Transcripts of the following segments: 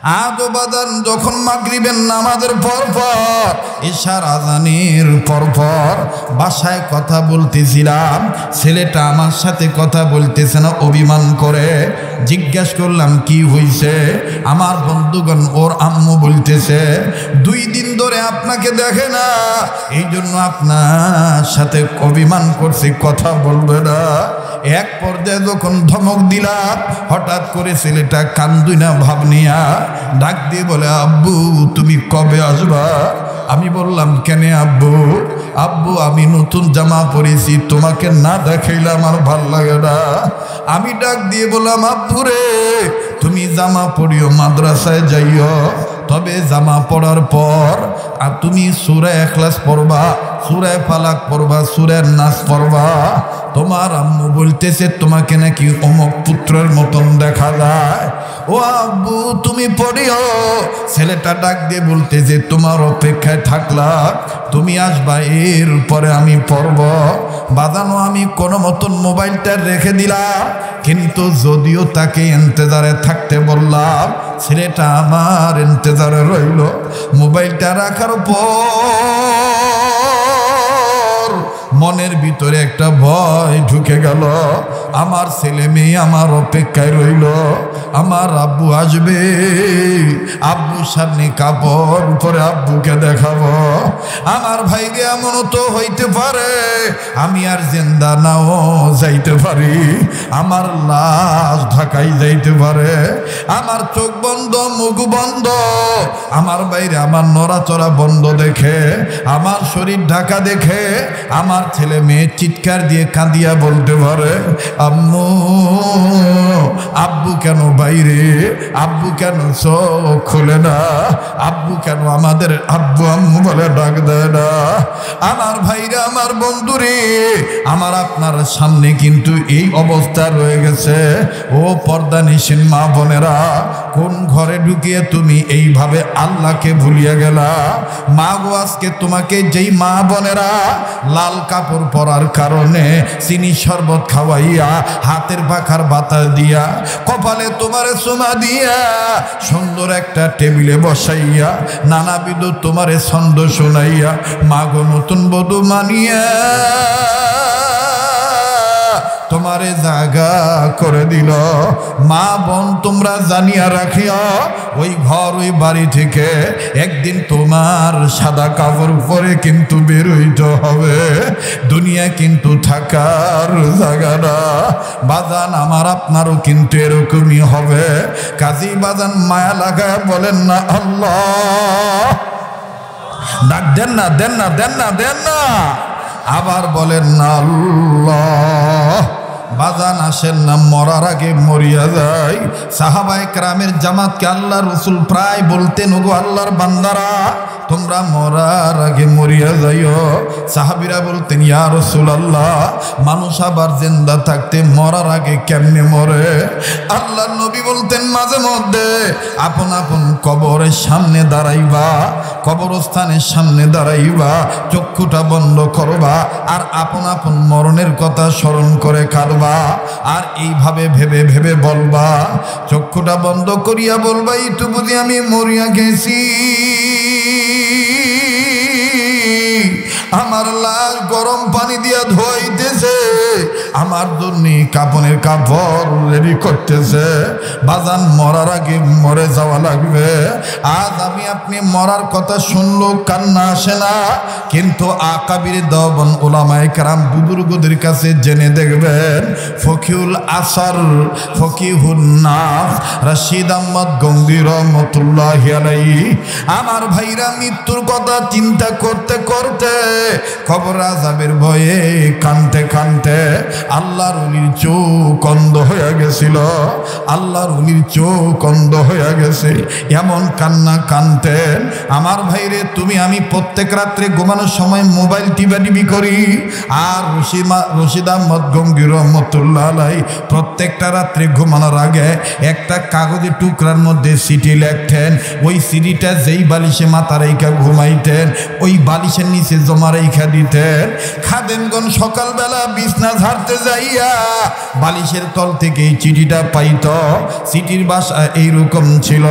আজও বাজান যখন মাগরিবের নামাজের পরপর ইশার আজানের পরপর বাসায় কথা বলতেছিলাম, ছেলেটা আমার সাথে কথা বলতেছে না, অভিমান করে। জিজ্ঞেস করলাম কি হয়েছে? আমার বন্ধুগণ ওর আম্মু বলতেছে 2 দিন ধরে আপনাকে দেখে না, এই জন্য আপনার সাথে অভিমান করছে, কথা বলবে না। এক পর্যায়ে যখন ধমক দিলাম, হঠাৎ করে ছেলেটা কান্দুই না ভাব নিয়া ডাক দিয়ে বলে, আব্বু তুমি কবে আসবা? আমি বললাম কেন আব্বু? আব্বু আমি নতুন জামা পরেছি, তোমাকে না দেখাইলে আমার ভাল লাগে না। আমি ডাক দিয়ে বললাম, আব্বু রে তুমি জামা পরিও, মাদ্রাসায় যাইও, তবে জামা পড়ার পর আর তুমি সূরা ইখলাস পড়বা, সূরা ফালাক পড়বা, সূরা নাস পড়বা। তোমার আম্মু বলতেছে তোমাকে নাকি অমুক পুত্রের মতন দেখা যায়। ও আব্বু তুমি পড়িও। ছেলেটা ডাক দিয়ে বলতেছে তোমার অপেক্ষায় থাকলাম, তুমি আসবা, এরপরে আমি পড়ব। বাজানো আমি কোনো মতন মোবাইলটা রেখে দিলাম, কিন্তু যদিও তাকে ইন্তজারে থাকতে বললাম, ছেলেটা আমার ইন্তজারে রইল। মোবাইলটা রাখার পর মনের ভিতরে একটা ভয় ঢুকে গেল। আমার ছেলে মেয়ে আমার অপেক্ষায় রইল, আমার আব্বু আসবে, আব্বুর সামনে কাপড় উপরে আব্বুকে দেখাবো। আমার ভাইকে এমনও তো হইতে পারে আমি আর জিন্দা নাও যাইতে পারি, আমার লাশ ঢাকাই যাইতে পারে। আমার চোখ বন্ধ, মুখ বন্ধ, আমার বাইরে আমার নড়াচড়া বন্ধ দেখে, আমার শরীর ঢাকা দেখে আমার ছেলে মেয়ে চিৎকার দিয়ে কাঁদিয়া বলতে পারে, আম্মু আব্বু কেন বাইরে, আব্বু কেন চোখ খুলে না, আব্বু কেন আমাদের আব্বু আম্মু বলে ডাক দেয় না। আমার ভাইরা, আমার বন্ধুরে, আমার আপনার সামনে কিন্তু এই অবস্থা রয়ে গেছে। ও পর্দা নিশিন মা বোনেরা, কোন ঘরে ঢুকিয়ে তুমি এইভাবে আল্লাহকে ভুলিয়ে গেলা? মা গো, আজকে তোমাকে যেই মা বোনেরা লাল কাপড় পরার কারণে চিনি শরবত খাওয়াইয়া, হাতের পাখার বাতাস দিয়া, কপালে তোমারে চুমা দিয়া, সুন্দর একটা টেবিলে বসাইয়া, নানাবিধ তোমারে ছন্দ শোনাইয়া, মা গো নতুন বধূ মানিয়া তোমারে জায়গা করে দিল। মা বোন তোমরা জানিয়া রাখিও, ওই ঘর ওই বাড়ি থেকে একদিন তোমার সাদা কাপড় পরে কিন্তু বের হইতে হবে। দুনিয়া কিন্তু থাকার জায়গা না বাজান, আমার আপনারও কিন্তু এরকমই হবে। কাজী বাজান মায়া লাগায় বলেন না আল্লাহ, ডাক দেন না, দেন না, দেন না, দেন না, আবার বলেন না আল্লাহ। বাজান আসেন না, মরার আগে মরিয়া যায়। সাহাবায়ে কেরামের জামাতকে আল্লাহ রসুল প্রায় বলতেন, ওগো আল্লাহর বান্দারা তোমরা মরার আগে মরিয়া যাইও। সাহাবীরা বলতেন, ইয়া রাসূলুল্লাহ মানুষ আবার জিন্দা থাকতে মরার আগে কেমনে মরে? আল্লাহর নবী বলতেন, মাঝে মধ্যে আপন আপন কবরের সামনে দাঁড়াইবা, কবরস্থানের সামনে দাঁড়াইবা, চক্ষুটা বন্ধ করবা, আর আপন আপন মরণের কথা স্মরণ করে কাঁদবা, আর এইভাবে ভেবে ভেবে বলবা, চক্ষুটা বন্ধ করিয়া বলবা, একটু বুঝি আমি মরিয়া গেছি, আমার লাশ গরম পানি দিয়া ধোয়াইতেছে, আমার জন্য কাপনের কাপড় রেডি করতেছে। বাজান মরার আগে মরে যাওয়া লাগবে। আজ আমি আপনি মরার কথা শুনলো কান্না আসে না, কিন্তু আকাবির দেওয়ান ওলামায়ে কেরাম বুজুর্গদের কাছে জেনে দেখবেন, ফকিউল আসার, ফকিহুন নাস রশিদ আহমদ গঙ্গী রহমতুল্লাহি আলাইহি, আমার ভাইরা মৃত্যুর কথা চিন্তা করতে করতে, কবর আযাবের ভয়ে কানতে কানতে আল্লাহর ওলির চোখ অন্ধ হয়ে গেছিল, আল্লাহর ওলির চোখ অন্ধ হয়ে গেছে, এমন কান্না কানতেন। আমার ভাইরে, তুমি আমি প্রত্যেক রাত্রে ঘুমানোর সময় মোবাইল টিপি করি, আর রশিদ আহমদ গঙ্গী রহমতুল্লাহ আলাইহি প্রত্যেক প্রত্যেকটা রাত্রে ঘুমানোর আগে একটা কাগজের টুকরার মধ্যে চিঠি লিখতেন। ওই চিঠিটা যেই বালিশে মাথা রেখা ঘুমাইতেন ওই বালিশের নিচে জমা রেখা দিতেন। খাদেমগণ সকালবেলা বিছনা ঝাড়তে যাইয়া বালিশের তল থেকে এই চিঠিটা পাইত। চিঠির ভাষা এইরকম ছিল,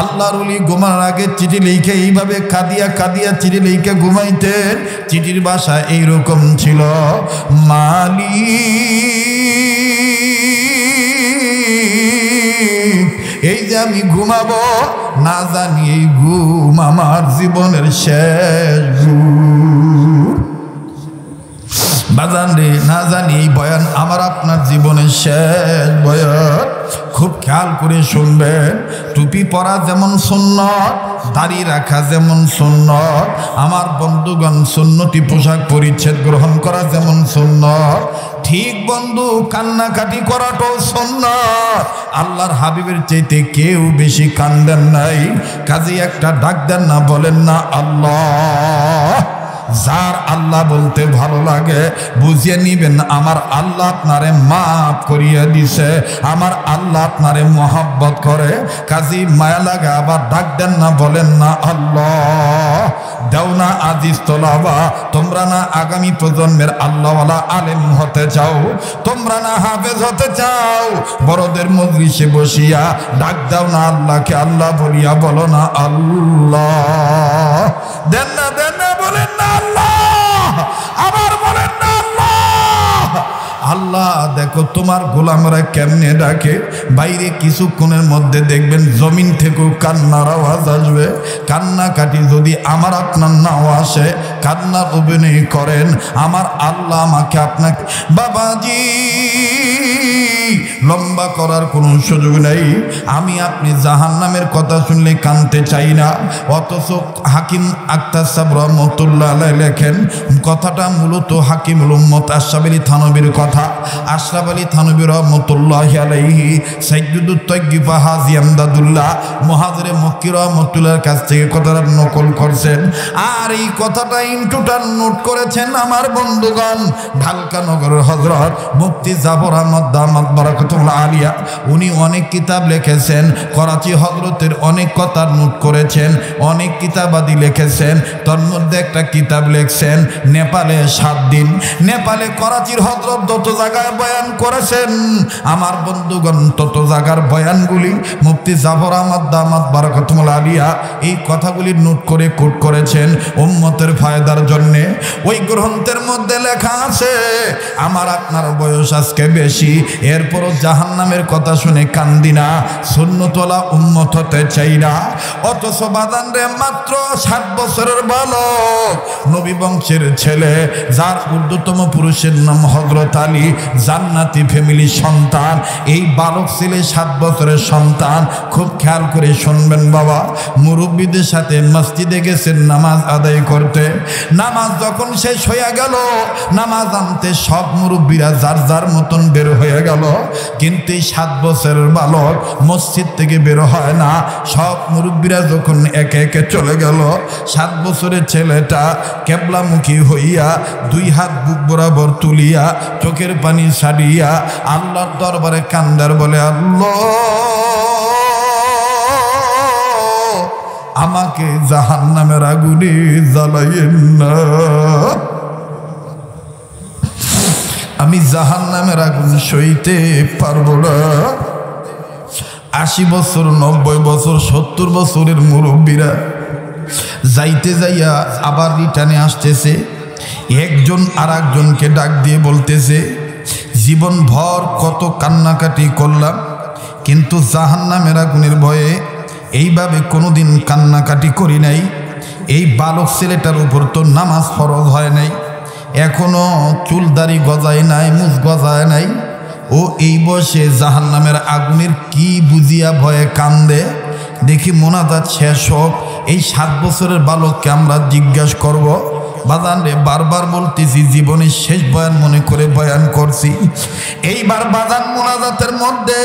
আল্লাহর ওলি ঘুমানোর আগে চিঠি লিখে এইভাবে কাঁদিয়া কাঁদিয়া চিঠি লিখে ঘুমাইতেন। চিঠির ভাষা এইরকম ছিল, মালিক এই যে আমি ঘুমাবো, না জানি এই ঘুম আমার জীবনের শেষ ঘুম। বাজান রে, না জানি এই বয়ান আমার আপনার জীবনের শেষ বয়ান। খুব খেয়াল করে শুনবেন। টুপি পরা যেমন সুন্নত, দাড়ি রাখা যেমন সুন্নত, আমার বন্ধুগণ সুন্নতি পোশাক পরিচ্ছেদ গ্রহণ করা যেমন সুন্নত, ঠিক বন্ধু কান্নাকাটি করাটাও সুন্নত। আল্লাহর হাবিবের চাইতে কেউ বেশি কান্দেন নাই। কাজে একটা ডাক দেন না, বলেন না আল্লাহ। যার আল্লাহ বলতে ভালো লাগে বুঝিয়ে নিবেন আমার আল্লাহ আপনারে মাফ করিয়ে দিছে, আমার আল্লাহ আপনারে মোহাব্বত করে। কাজী মায়া লাগে আবার ডাক দেন না, বলেন না আল্লাহ। দেও না আজিজ তোলাবা, তোমরা না আগামী প্রজন্মের আল্লাহওয়ালা আলেম হতে চাও, তোমরা না হাফেজ হতে চাও, বড়দের মজলিসে বসিয়া ডাক দাও না আল্লাহকে আল্লাহ বলিয়া, বলো না আল্লাহ। দেন না বলেন না আল্লাহ, আবার বলেন না আল্লাহ। আল্লাহ দেখো তোমার গোলামরা কেমনে ডাকে। বাইরে কিছুক্ষণের মধ্যে দেখবেন জমিন থেকেও কান্নার আওয়াজ আসবে। কান্নাকাটি যদি আমার আপনার নাও আসে, কান্নার অভিনয় করেন, আমার আল্লাহ আমাকে আপনাকে বাবাজি লম্বা করার কোনো সুযোগ নেই। আমি আপনি জাহান্নামের কথা শুনলে কানতে চাই না, অথচ হাকিম আক্তার সাহেব রহমতুল্লাহ আলাইহি লেখেন, কথাটা মূলত হাকিমুল উম্মত আশরাফ আলী থানভীর কথা। আশরাফ আলী থানভী রহমতুল্লাহি আলাইহি সাইয়্যিদুত তাইয়্যিবা হাজী আমদাদুল্লাহ মুহাজিরে মক্কি রহমতুল্লাহর কাছ থেকে কথাটা নকল করছেন। আর এই কথাটা ইনটোটাল নোট করেছেন আমার বন্ধুগণ ঢালকা নগরের হযরত মুফতি জাফর আহমদ দামাত বারাকাতুল্লাহ আলিয়া। উনি অনেক কিতাব লিখেছেন, করাচি হযরতের অনেক কথা নোট করেছেন, অনেক কিতাবাদি লিখেছেন। তার মধ্যে একটা কিতাব লিখছেন নেপালে 7 দিন। নেপালে করাচির হযরত যত জায়গায় বয়ান করেছেন আমার বন্ধুগণ, তত জায়গার বয়ানগুলি মুফতি জাফর আহমদ দামাত বারাকাতুল্লাহ আলিয়া এই কথাগুলি নোট করে কোট করেছেন উম্মতের ফায়দার জন্য। ওই গ্রন্থের মধ্যে লেখা আছে আমার আপনার বয়স আজকে বেশি, এরপরও জাহান্নামের কথা শুনে কান্দি না, সুন্নতওয়ালা উম্মত হতে চাই না। অথচ বাদান রে মাত্র 7 বছরের বালক, নবী বংশের ছেলে, যার ঊর্ধ্বতম পুরুষের নাম হযরত আলী, জান্নাতি ফ্যামিলির সন্তান। এই বালক ছেলে 7 বছরের সন্তান। খুব খেয়াল করে শুনবেন বাবা, মুরব্বীদের সাথে মসজিদে গেছেন নামাজ আদায় করতে। নামাজ যখন শেষ হয়ে গেল, নামাজ আনতে সব মুরব্বীরা যার যার মতন বের হয়ে গেল, কিন্তু এই 7 বছরের বালক মসজিদ থেকে বের হয় না। সব মুরব্বীরা যখন একে একে চলে গেল, 7 বছরের ছেলেটা কেবলামুখী হইয়া 2 হাত বুক বরাবর তুলিয়া চোখের পানি ছাড়িয়া আল্লাহর দরবারে কান্দার বলে, আল্লাহ আমাকে জাহান্নামের আগুনে জ্বালাইয়েন না, আমি জাহান্নামের আগুন সইতে পারবো না। 80 বছর 90 বছর 70 বছরের মুরব্বীরা যাইতে যাইয়া আবার রিটার্নে আসতেছে। একজন আর একজনকে ডাক দিয়ে বলতেছে, জীবন ভর কত কান্নাকাটি করলাম, কিন্তু জাহান্নামের আগুনের ভয়ে এইভাবে কোনোদিন কান্নাকাটি করি নাই। এই বালক ছেলেটার উপর তো নামাজ ফরজ হয় নাই, এখনো চুলদারি গজায় নাই, মুখ গজায় নাই, ও এই বয়সে জাহান্নামের আগুনের কি বুঝিয়া ভয়ে কান্দে। দেখি মোনাজাত শেষ হোক, এই 7 বছরের বালককে আমরা জিজ্ঞাসা করব। বাজান রে, বারবার বলতেছি জীবনের শেষ বয়ান মনে করে বয়ান করছি। এইবার বাজান মোনাজাতের মধ্যে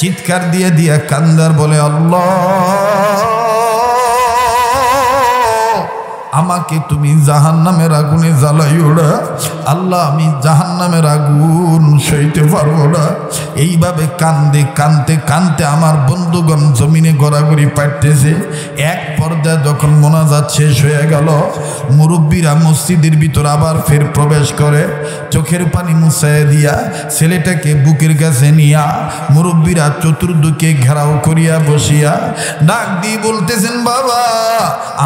চিৎকার দিয়ে দিয়ে কান্দার বলে, আল্লাহ আমাকে আমাকে তুমি জাহান্নামের আগুনে জ্বালাইও না আল্লাহ, আমি জাহান্নামের আগুন সইতে পারবো না। এইভাবে কান্দে কানতে কানতে আমার বন্ধুগণ জমিনে গড়াগড়ি পাইতেছে। এক পর্যায়ে যখন মোনাজাত শেষ হয়ে গেল, মুরব্বীরা মসজিদের ভিতর আবার ফের প্রবেশ করে, চোখের পানি মুছাইয়া দিয়া ছেলেটাকে বুকের কাছে নিয়া মুরব্বীরা চতুর্দিকে ঘেরাও করিয়া বসিয়া ডাক দিয়ে বলতেছেন, বাবা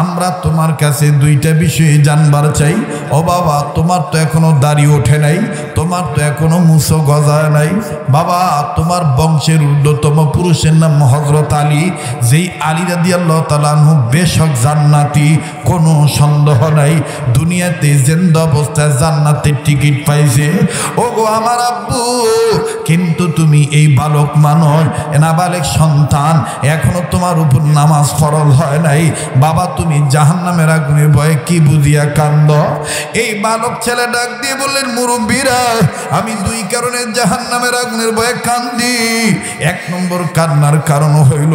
আমরা তোমার কাছে দুইটা বিষয়ে জানবার চাই। ও বাবা, তোমার তো এখনো দাড়ি ওঠে নাই, তোমার তো এখনো মুছো গজায় নাই। বাবা, তোমার বংশের ঊর্ধ্বতম পুরুষের নাম হযরত আলী, যেই আলী রাদিয়াল্লাহু তাআলা আনহু বেশক জান্নাতি, কোনো সন্দেহ নাই, দুনিয়াতে জিন্দা অবস্থায় জান্নাতের টিকিট পাইছে। ও গো আমার আব্বু, কিন্তু তুমি এই বালক মানুষ, নাবালেক সন্তান, এখনো তোমার উপর নামাজ ফরজ হয় নাই। বাবা, তুমি জাহান্নামের আগুনের ভয়ে কি বুঝিয়া কান্দ? এই বালক ছেলে ডাক দিয়ে বললেন, মুরব্বীরা আমি দুই কারণে জাহান্নামের আগুনের ভয়ে কান্দি। এক নম্বর কান্নার কারণ হইল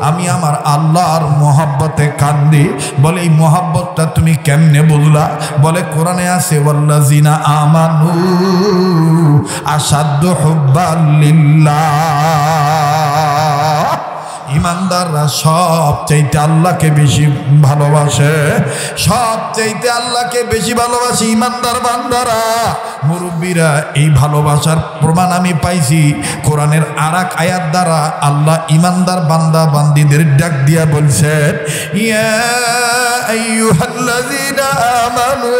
আমি আমার আল্লাহর মহব্বতে কান্দি। বলে এই মহব্বতটা তুমি কেমনে বুঝলা? বলে কোরআনে আছে, ওয়াল্লাযিনা আমানু আশাদ্দু হুব্বান লিল্লাহ। ইমানদাররা সব চাইতে আল্লাহকে বেশি ভালোবাসে, সব চাইতে আল্লাহকে বেশি ভালোবাসে ইমানদার বান্দারা। মুরব্বীরা এই ভালোবাসার প্রমাণ আমি পাইছি কোরআনের আরেক আয়াত দ্বারা। আল্লাহ ইমানদার বান্দা বান্দিদের ডাক দিয়া বলছেন, ইয়া আইয়ুহাল্লাযীনা আমানু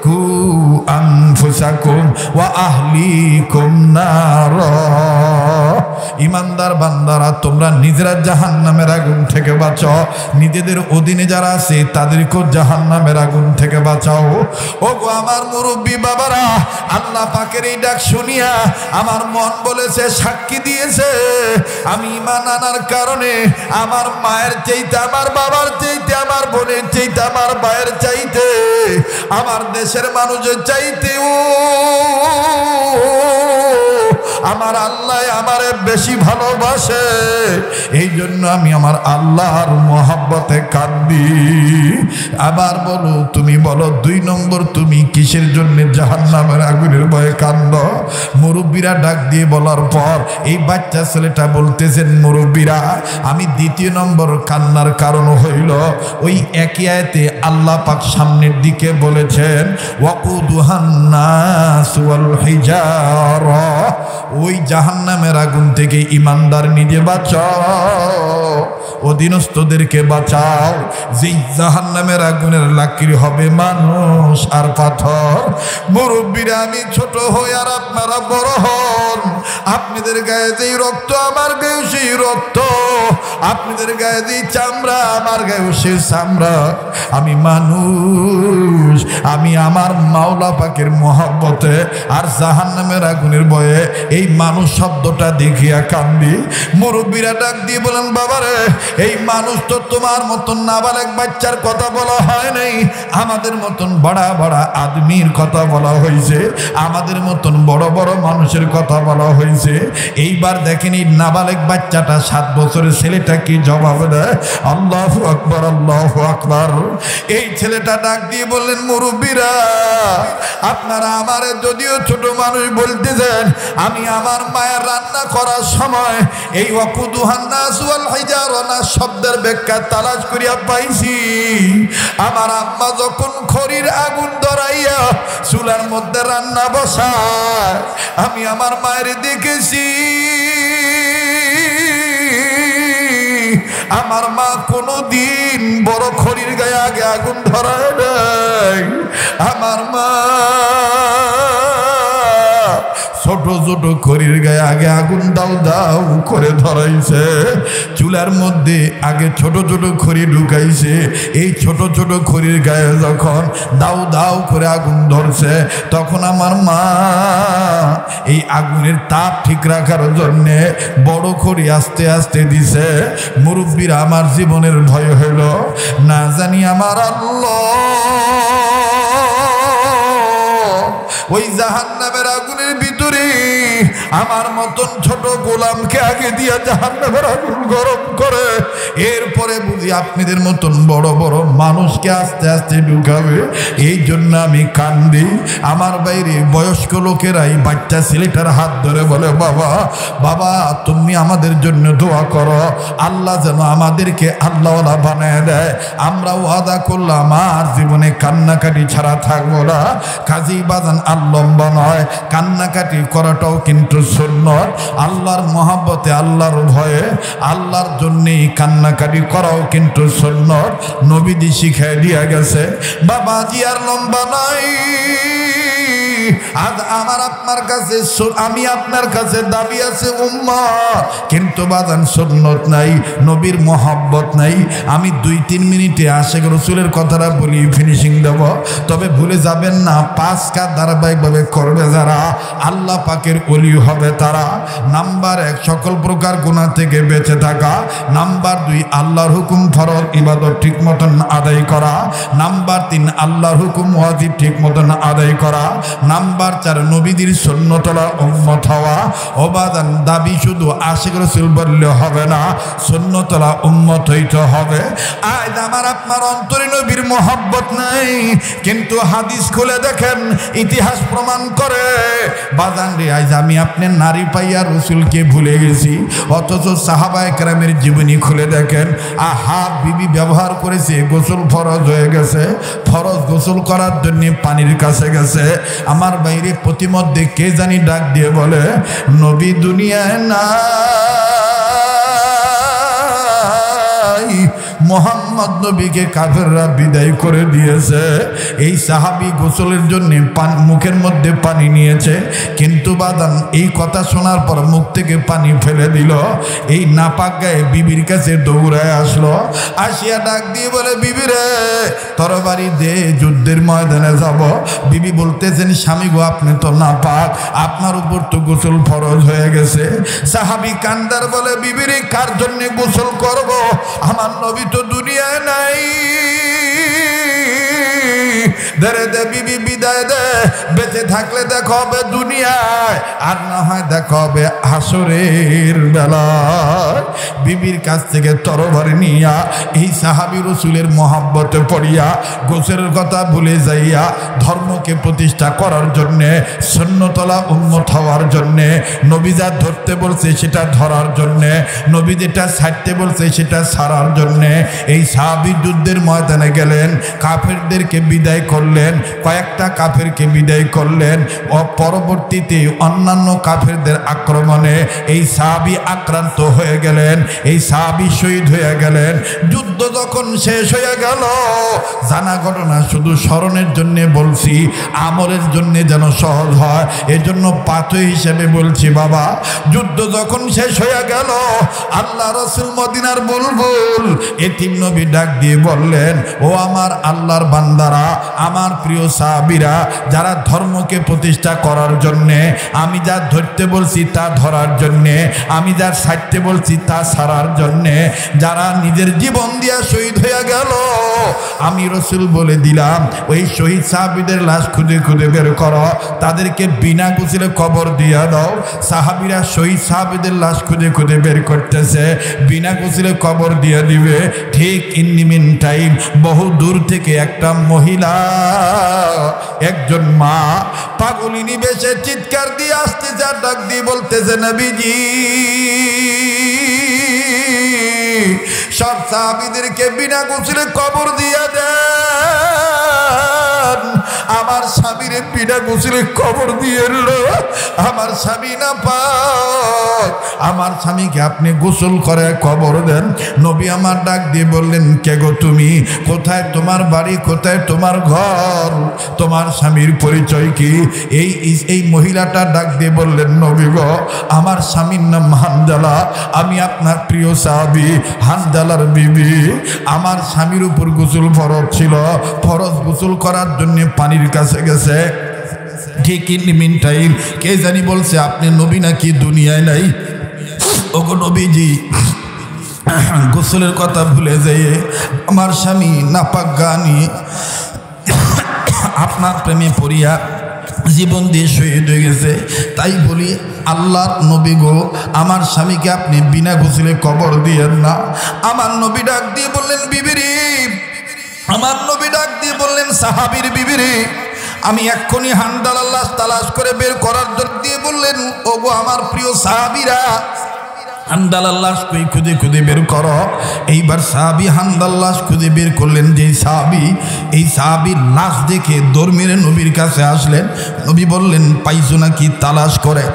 কু আনফুসাকুম ওয়া আহলিকুম নারা। ইমানদার বান্দারা তোমরা নিজেরা জাহান্নামের আগুন থেকে বাঁচাও, নিজেদের অধীনে যারা আছে তাদেরকেও জাহান্নামের আগুন থেকে বাঁচাও। ও গো আমার মুরব্বী বাবারা, আল্লাহ পাকের এই ডাক শুনিয়া আমার মন বলেছে, সাক্ষী দিয়েছে, আমি ঈমান আনার কারণে আমার মায়ের চাইতে, আমার বাবার চাইতে, আমার বোনের চাইতে, আমার ভাইয়ের চাইতে, আমার দেশের মানুষের চাইতেও আমার আল্লাহ আমারে বেশি ভালোবাসে। এই জন্য আমি আমার আল্লাহর মহব্বতে কাঁদি। আবার বলো, তুমি বলো দুই নম্বর তুমি কিসের জন্য জাহান্নামের আগুনের ভয়ে কান্দ? মুরব্বীরা ডাক দিয়ে বলার পর এই বাচ্চা ছেলেটা বলতেছেন, মুরব্বীরা আমি দ্বিতীয় নম্বর কান্নার কারণ হইল ওই একই আয়াতে আল্লাহ পাক সামনের দিকে বলেছেন, ওয়াকুদুহান নাস ওয়াল হিজারা। ওই জাহান্নামের আগুন থেকে ইমানদার নিজে বাঁচাও, অধীনস্থদেরকে বাঁচাও। যেই জাহান্নামের আগুনের লাকড়ি হবে মানুষ আর পাথর। মুরব্বীরা আমি ছোট হই আর আপনারা বড় হন, আপনাদের গায়ে যেই রক্ত আমার গায়ে সেই রক্ত, আপনাদের গায়ে যেই চামড়া আমার গায়ে সেই চামড়া। আমি মানুষ, আমি আমার মাওলা পাকের মহব্বতে আর জাহান্নামের আগুনের ভয়ে এই মানুষ শব্দটা দেখিয়া কান্দি। মুরব্বীরা ডাক দিয়ে বলেন, বাবারে এই মানুষ তো তোমার মতন নাবালেক বাচ্চার কথা বলা হয় নাই, আমাদের মতন বড় বড় আদমির কথা বলা হয়েছে, আমাদের মতন বড় বড় মানুষের কথা বলা হয়েছে। এইবার দেখেন এই নাবালেক বাচ্চাটা 7 বছরের ছেলেটা কি জবাব দেয়? আল্লাহু আকবার, আল্লাহু আকবার। এই ছেলেটা ডাক দিয়ে বললেন, মুরব্বীরা আপনারা আমারে যদিও ছোট মানুষ বলতেছেন, আমি আমার মায়ের রান্না করার সময় এই ওয়াকুদুহান নাস ওয়াল হিজারা শব্দের ব্যাখ্যা তালাশ করিয়া পাইছি। আমার আম্মা যখন খড়ির আগুন ধরাইয়া চুলার মধ্যে রান্না বসায়, আমি আমার মায়ের দেখেছি আমার মা কোনোদিন বড় খড়ির গায়ে আগে আগুন ধরায় নাই। আমার মা ছোট ছোট খড়ির গায়ে আগে আগুন দাও দাও করে ধরাইছে। চুলার মধ্যে আগে ছোট ছোট খড়ি ঢুকাইছে। এই ছোট ছোট খড়ির গায়ে যখন দাও দাও করে আগুন ধরছে, তখন আমার মা এই আগুনের তাপ ঠিক রাখার জন্যে বড় খড়ি আস্তে আস্তে দিছে। মুরব্বীরা আমার জীবনের ভয় হইল, না জানি আমার আল্লাহ ওই জাহান্নামের আগুনের ভিতরে আমার মতন ছোট গোলামকে আগে দিয়ে জাহান্নামের আগুন গরম করে এরপরে বুঝি আপনাদের মতন বড় বড় মানুষকে আস্তে আস্তে ঢুকাবে। এই জন্য আমি কান্দি। আমার বাইরে বয়স্ক লোকেরাই বাচ্চা ছেলেটার হাত ধরে বলে, বাবা বাবা তুমি আমাদের জন্য দোয়া করো, আল্লাহ যেন আমাদেরকে আল্লাহওয়ালা বানায় দেয়। আমরা ওয়াদা করলাম আর জীবনে কান্নাকাটি ছাড়া থাকবো না। কাজী বাজান আর লম্বা নয়, কান্নাকাটি করাটাও কিন্তু সুন্নত। আল্লাহর মহব্বতে, আল্লাহর ভয়ে, আল্লাহর জন্যেই কান্নাকাটি করাও কিন্তু সুন্নত। নবীজি শিখাই দিয়া গেছে। বাবাজি আর লম্বা নয়। আজ আমার আপনার কাছে, আমি আপনার কাছে দাবি আছে উম্মত, কিন্তু বাজান সুন্নত নাই, নবীর মহব্বত নাই। আমি 2-3 মিনিটে আশিক রাসূলের কথাটা বলি, ফিনিশিং দেব। তবে ভুলে যাবেন না, 5 কাজ ধারাবাহিকভাবে করবে যারা, আল্লাহ পাকের ওলি হবে তারা। নাম্বার 1 সকল প্রকার গুনাহ থেকে বেঁচে থাকা। নাম্বার 2 আল্লাহর হুকুম ফরজ ইবাদত ঠিক মতন আদায় করা। নাম্বার 3 আল্লাহর হুকুম ওয়াজিব ঠিক মতন আদায় করা। নাম্বার 4 নবীদের সুন্নতলা উম্মত হওয়া। ওবাদান দাবি শুধু আশিক রাসূল বললে হবে না, সুন্নতলা উম্মত হইতে হবে। আজ আমার আপনার অন্তরে নবীর মহব্বত নাই, কিন্তু হাদিস খুলে দেখেন, ইতিহাস প্রমাণ করে বাজান রে, আজ আমি আপনার নারী পাইয়া রাসূলকে ভুলে গেছি। অথচ সাহাবায়ে কেরামের জীবনী খুলে দেখেন, আহা বিবি ব্যবহার করেছে, গোসল ফরজ হয়ে গেছে, ফরজ গোসল করার জন্য পানির কাছে গেছে। আমার বাইরে প্রতিমধ্যে কে জানি ডাক দিয়ে বলে, নবী দুনিয়ায় নাই, মোহাম্মদ নবীকে কাফেররা বিদায় করে দিয়েছে। এই সাহাবী গোসলের জন্য মুখের মধ্যে পানি নিয়েছে, কিন্তু বাদান এই কথা শোনার পর মুখ থেকে পানি ফেলে দিল। এই নাপাক গায়ে বিবির কাছে দৌড়ায় আসলো, আসিয়া ডাক দিয়ে বলে, বিবি রে তরবারি দে, যুদ্ধের ময়দানে যাব। বিবি বলতেছেন, স্বামী গো আপনি তো নাপাক, আপনার উপর তো গোসল ফরজ হয়ে গেছে। সাহাবী কান্দার বলে, বিবি রে কার জন্য গোসল করব, আমার নবী তো দুনিয়ায় নাই। ধরে দে বিবি, বিদায় দে, বেঁচে থাকলে দেখা হবে দুনিয়ায়, আর না হয় দেখা হবে হাসরের বেলায়। বিবির কাছ থেকে তরবারি নিয়া এই সাহাবী রাসূলের মহব্বতে পড়িয়া গোসলের কথা ভুলে যাইয়া ধর্মকে প্রতিষ্ঠা করার জন্যে, সুন্নতলা উম্মত হওয়ার জন্যে, নবী যা ধরতে বলছে সেটা ধরার জন্যে, নবী যেটা ছাড়তে বলছে সেটা ছাড়ার জন্যে এই সাহাবী যুদ্ধের ময়দানে গেলেন, কাফেরদেরকে বিদায় করলেন, কয়েকটা কাফেরকে বিদায় করলেন। ও পরবর্তীতে অন্যান্য কাফেরদের আক্রমণে এই সাহাবী আক্রান্ত হয়ে গেলেন, এই সাহাবী শহীদ হয়ে গেলেন। যুদ্ধ যখন শেষ হয়ে গেল, জানা ঘটনা শুধু স্মরণের জন্য বলছি, আমলের জন্য যেন সহজ হয়, এজন্য পাথর হিসেবে বলছি। বাবা যুদ্ধ যখন শেষ হয়ে গেল, আল্লাহ রাসূল মদিনার বুলবুল এতিম নবী ডাক দিয়ে বললেন, ও আমার আল্লাহর বান্দারা, আমার প্রিয় সাহাবীরা, যারা ধর্মকে প্রতিষ্ঠা করার জন্যে, আমি যা ধরতে বলছি তা ধরার জন্যে, আমি যা ছাড়তে বলছি তা ছাড়ার জন্যে, যারা নিজের জীবন দিয়া শহীদ হয়ে গেল, আমি রাসূল বলে দিলাম ওই শহীদ সাহাবীদের লাশ খুঁজে খুঁজে বের করো, তাদেরকে বিনা গোসলে কবর দিয়া দাও। সাহাবীরা শহীদ সাহাবীদের লাশ খুঁজে খুঁজে বের করতেছে, বিনা গোসলে কবর দিয়ে দিবে। ঠিক ইন দি মিন টাইম বহু দূর থেকে একটা মহিলা, একজন মা পাগলিনী বেশে চিৎকার দিয়ে আসতেছে, আর ডাক দিয়ে বলতেছে, নবীজি সব সাহাবীদেরকে বিনা গোসলে কবর দিয়া দেন, আমার স্বামীর বিনা গোসলে কবর দিয়ে এলো, আমার স্বামী না পাক, আমার স্বামীকে আপনি গোসল করে কবর দেন। নবী আমার ডাক দিয়ে বললেন, কে গো তুমি, কোথায় তোমার বাড়ি, কোথায় তোমার ঘর, তোমার স্বামীর পরিচয় কি? এই মহিলাটা ডাক দিয়ে বললেন, নবী গো আমার স্বামীর নাম হানজালা, আমি আপনার প্রিয় সাহাবী হানজালার বিবি। আমার স্বামীর উপর গোসল ফরজ ছিল, ফরজ গোসল করার জন্য পানির কাছে গেছে। ঠিক ইন দি মিন টাইম কে জানি বলছে, আপনি নবী নাকি দুনিয়ায় নাই? ওগো নবীজি, গোসলের কথা ভুলে যেয়ে আমার স্বামী নাপাক গানি আপনার প্রেমে পড়িয়া জীবন দিয়ে শহীদ হয়ে গেছে। তাই বলি আল্লাহর নবী গো, আমার স্বামীকে আপনি বিনা গোসলে কবর দিয়েন না। আমার নবী ডাক দিয়ে বললেন, বিবিরে, আমার নবী ডাক দিয়ে বললেন, সাহাবীর বিবিরে, আমি এক্ষুনি হানজালার লাশ তালাশ করে বের করার জন্য দিয়ে বললেন, ওগো আমার প্রিয় সাহাবীরা, হানজালার লাশ কই খুঁজে খুঁজে বের করো। এইবার সাহাবী হানজালার লাশ খুঁজে বের করলেন। যেই সাহাবী, এই সাহাবীর লাশ দেখে দৌড় মেরে নবীর কাছে আসলেন। নবী বললেন, পাইছো নাকি? তালাশ করে।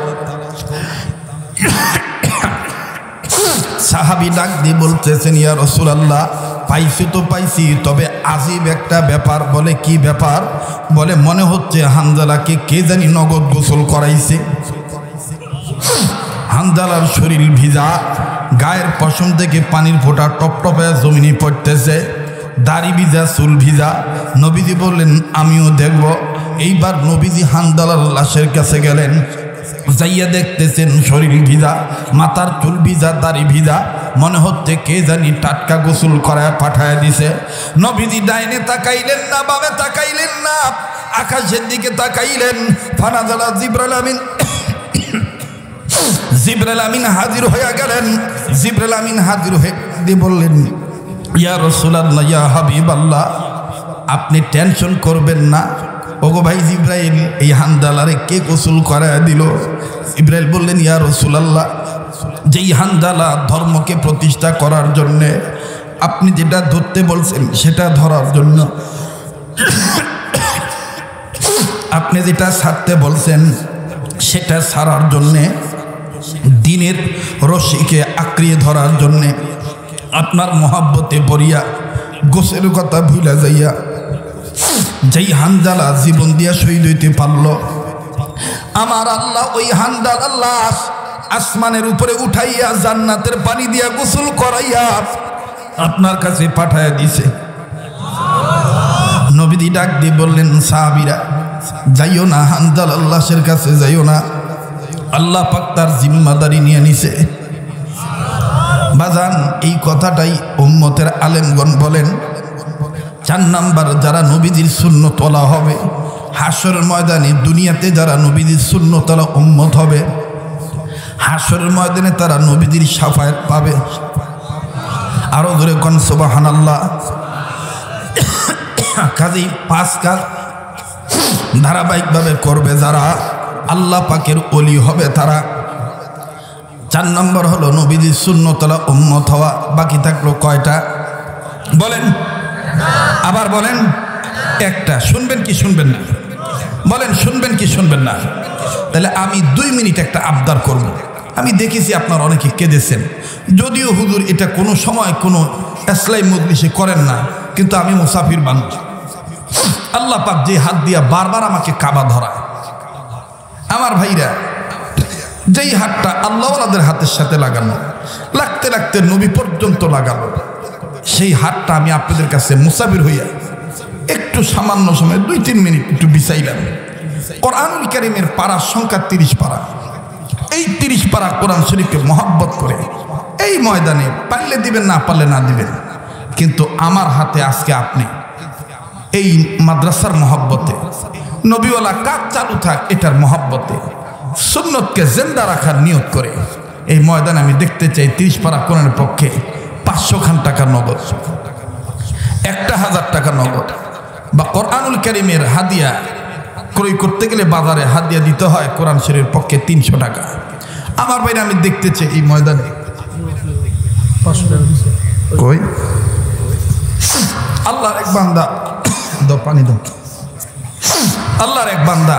সাহাবী ডাক দিয়ে বলতেছেন, ইয়া রাসূলুল্লাহ, পাইছি তো পাইছি, তবে আজীব একটা ব্যাপার। বলে, কি ব্যাপার? বলে, মনে হচ্ছে হানজালাকে কে জানি নগদ গোসল করাইছে। হানজালার শরীর ভিজা, গায়ের পশম থেকে পানির ফোঁটা টপ টপে জমিনে পড়তেছে, দাড়ি ভিজা, চুল ভিজা। নবীজি বললেন, আমিও দেখব। এইবার নবীজি হানজালার লাশের কাছে গেলেন। যাইয়া দেখতেছেন শরীর ভিজা, মাথার চুল ভিজা, দাড়ি ভিজা। মনে হচ্ছে কে জানি টাটকা গোসল করায় পাঠায় দিছে। নবীজি ডাইনে তাকাইলেন না, বামে তাকাইলেন না, আকাশের দিকে তাকাইলেন। ফানাজালা জিবরাইল আমিন, জিবরাইল আমিন হাজির হয়ে গেলেন। জিবরাইল আমিন হাজির হয়ে দিয়ে বললেন, ইয়া রাসূলুল্লাহ, ইয়া হাবিবাল্লাহ, আপনি টেনশন করবেন না। ওগো ভাই জিবরাইল, এই হানজালারে কে গোসল করায় দিল? জিবরাইল বললেন, ইয়া রাসূলুল্লাহ, যেই হানজালা ধর্মকে প্রতিষ্ঠা করার জন্যে, আপনি যেটা ধরতে বলছেন সেটা ধরার জন্য, আপনি যেটা ছাড়তে বলছেন সেটা ছাড়ার জন্যে, দিনের রশিকে আঁকড়িয়ে ধরার জন্যে, আপনার মহাব্বতে পড়িয়া গোসের কথা ভুলে যাইয়া যেই হানজালা জীবন দিয়া শহীদ হইতে পারল, আমার আল্লাহ ওই হানজালার লাশ আসমানের উপরে উঠাইয়া জান্নাতের পানি দিয়া গোসল করাইয়া আপনার কাছে পাঠাইয়া দিছে। নবীজি ডাক দিয়ে বললেন, সাহাবীরা, যাইও না, হানজালার লাশের কাছে যাইও না, আল্লাহ পাক তার জিম্মাদারি নিয়ে নিছে। বাজান, এই কথাটাই উম্মতের আলেমগণ বলেন। 4 নাম্বার, যারা নবীজির সুন্নত ওয়ালা হবে, হাসরের ময়দানে দুনিয়াতে যারা নবীজির সুন্নত ওয়ালা উম্মত হবে, হাসরের ময়দানে তারা নবীজির শাফায়াত পাবে। আরো জোরে কোন সুবহানাল্লাহ। কাজেই 5 কাজ ধারাবাহিকভাবে করবে যারা, আল্লাহ পাকের ওলি হবে তারা। 4 নম্বর হলো নবীজির সুন্নত ওয়ালা উম্মত হওয়া। বাকি থাকলো কয়টা? বলেন, আবার বলেন। একটা। শুনবেন কি শুনবেন না? বলেন, শুনবেন কি শুনবেন না? তাহলে আমি 2 মিনিট একটা আবদার করব। আমি দেখেছি আপনারা অনেকে কেঁদেছেন, যদিও হুজুর এটা কোনো সময় কোনো ইসলামী মজলিসে করেন না, কিন্তু আমি মুসাফির মানুষ। আল্লাহ পাক যে হাত দিয়া বারবার আমাকে কাবা ধরায়, আমার ভাইরা, যেই হাতটা আল্লাহওয়ালাদের হাতের সাথে লাগানো, লাগতে লাগতে নবী পর্যন্ত লাগালো, সেই হাতটা আমি আপনাদের কাছে মুসাফির হইয়া একটু সামান্য সময় 2-3 মিনিট একটু বিছাইলাম। কোরআনুল কারীমের পারার সংখ্যা 30 পারা। এই 30 পারা কোরআন শরীফকে মহব্বত করে এই ময়দানে পারলে দিবেন, না পারলে না দিবেন, কিন্তু আমার হাতে আজকে আপনি এই মাদ্রাসার মহব্বতে, নবীওয়ালা কাজ চালু থাক এটার মহব্বতে, সুন্নতকে জিন্দা রাখার নিয়ত করে এই ময়দানে আমি দেখতে চাই 30 পারা কোরআনের পক্ষে 500 খান টাকা নগদ, 1000 টাকা নগদ, বা কোরআনুল কারীমের হাদিয়া ক্রয় করতে গেলে বাজারে হাদিয়া দিতে হয় কোরআন শরীফের পক্ষে 300 টাকা। আমার বাইরে আমি দেখতে চাই এই ময়দানে কই আল্লাহর এক বান্দা, দাও পানি দাও, আল্লাহর এক বান্দা,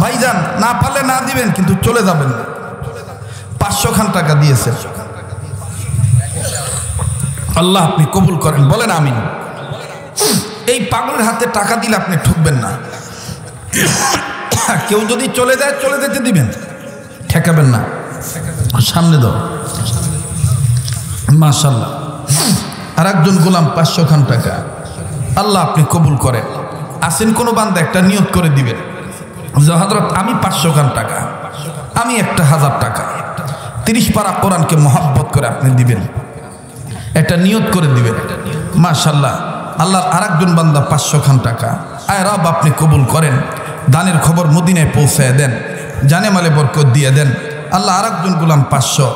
ভাইজান না পারলে না দিবেন, কিন্তু চলে যাবেন না। 500 খান টাকা দিয়েছে, আল্লাহ আপনি কবুল করেন, বলেন আমিন। এই পাগলের হাতে টাকা দিলে আপনি ঠকবেন না। কেউ যদি চলে যায়, চলে যেতে দিবেন, ঠেকাবেন না। সামনে দাও, মাশাআল্লাহ। আর একজন গোলাম 500 খান টাকা, আল্লাহ আপনি কবুল করেন। আসেন কোনো বান্দা একটা নিয়ত করে দিবেন, হযরত আমি 500 খান টাকা, আমি 1000 টাকা 30 পারা কোরআনকে মহব্বত করে আপনি দিবেন, একটা নিয়ত করে দিবেন। মাশাআল্লাহ। আল্লাহর আরেকজন বান্দা 500 খান টাকা, আয় রব আপনি কবুল করেন, দানের খবর মদিনায় পৌঁছায় দেন, জানে মালে বরকত দিয়ে দেন। আল্লাহ আরেকজন গোলাম 500,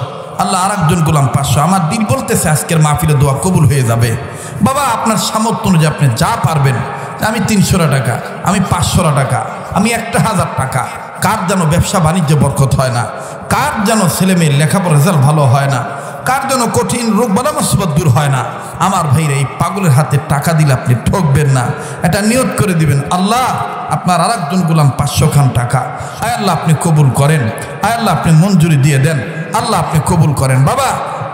আল্লাহ আরেকজন গোলাম 500। আমার দিল বলতেছে আজকের মাহফিলে দোয়া কবুল হয়ে যাবে। বাবা আপনার সামর্থ্য অনুযায়ী আপনি যা পারবেন, আমি 300 টাকা, আমি 500 টাকা, আমি 1000 টাকা। কার যেন ব্যবসা বাণিজ্য বরকত হয় না, কার যেন ছেলে মেয়ের লেখাপড়া রেজাল্ট ভালো হয় না, কার যেন কঠিন রোগ বালা মুসিবত দূর হয় না। আমার ভাইরা এই পাগলের হাতে টাকা দিলে আপনি ঠকবেন না, এটা নিয়ত করে দিবেন। আল্লাহ আপনার আরেকজন গোলাম 500 খান টাকা, আয় আল্লাহ আপনি কবুল করেন, আয় আল্লাহ আপনি মঞ্জুরি দিয়ে দেন, আল্লাহ আপনি কবুল করেন। বাবা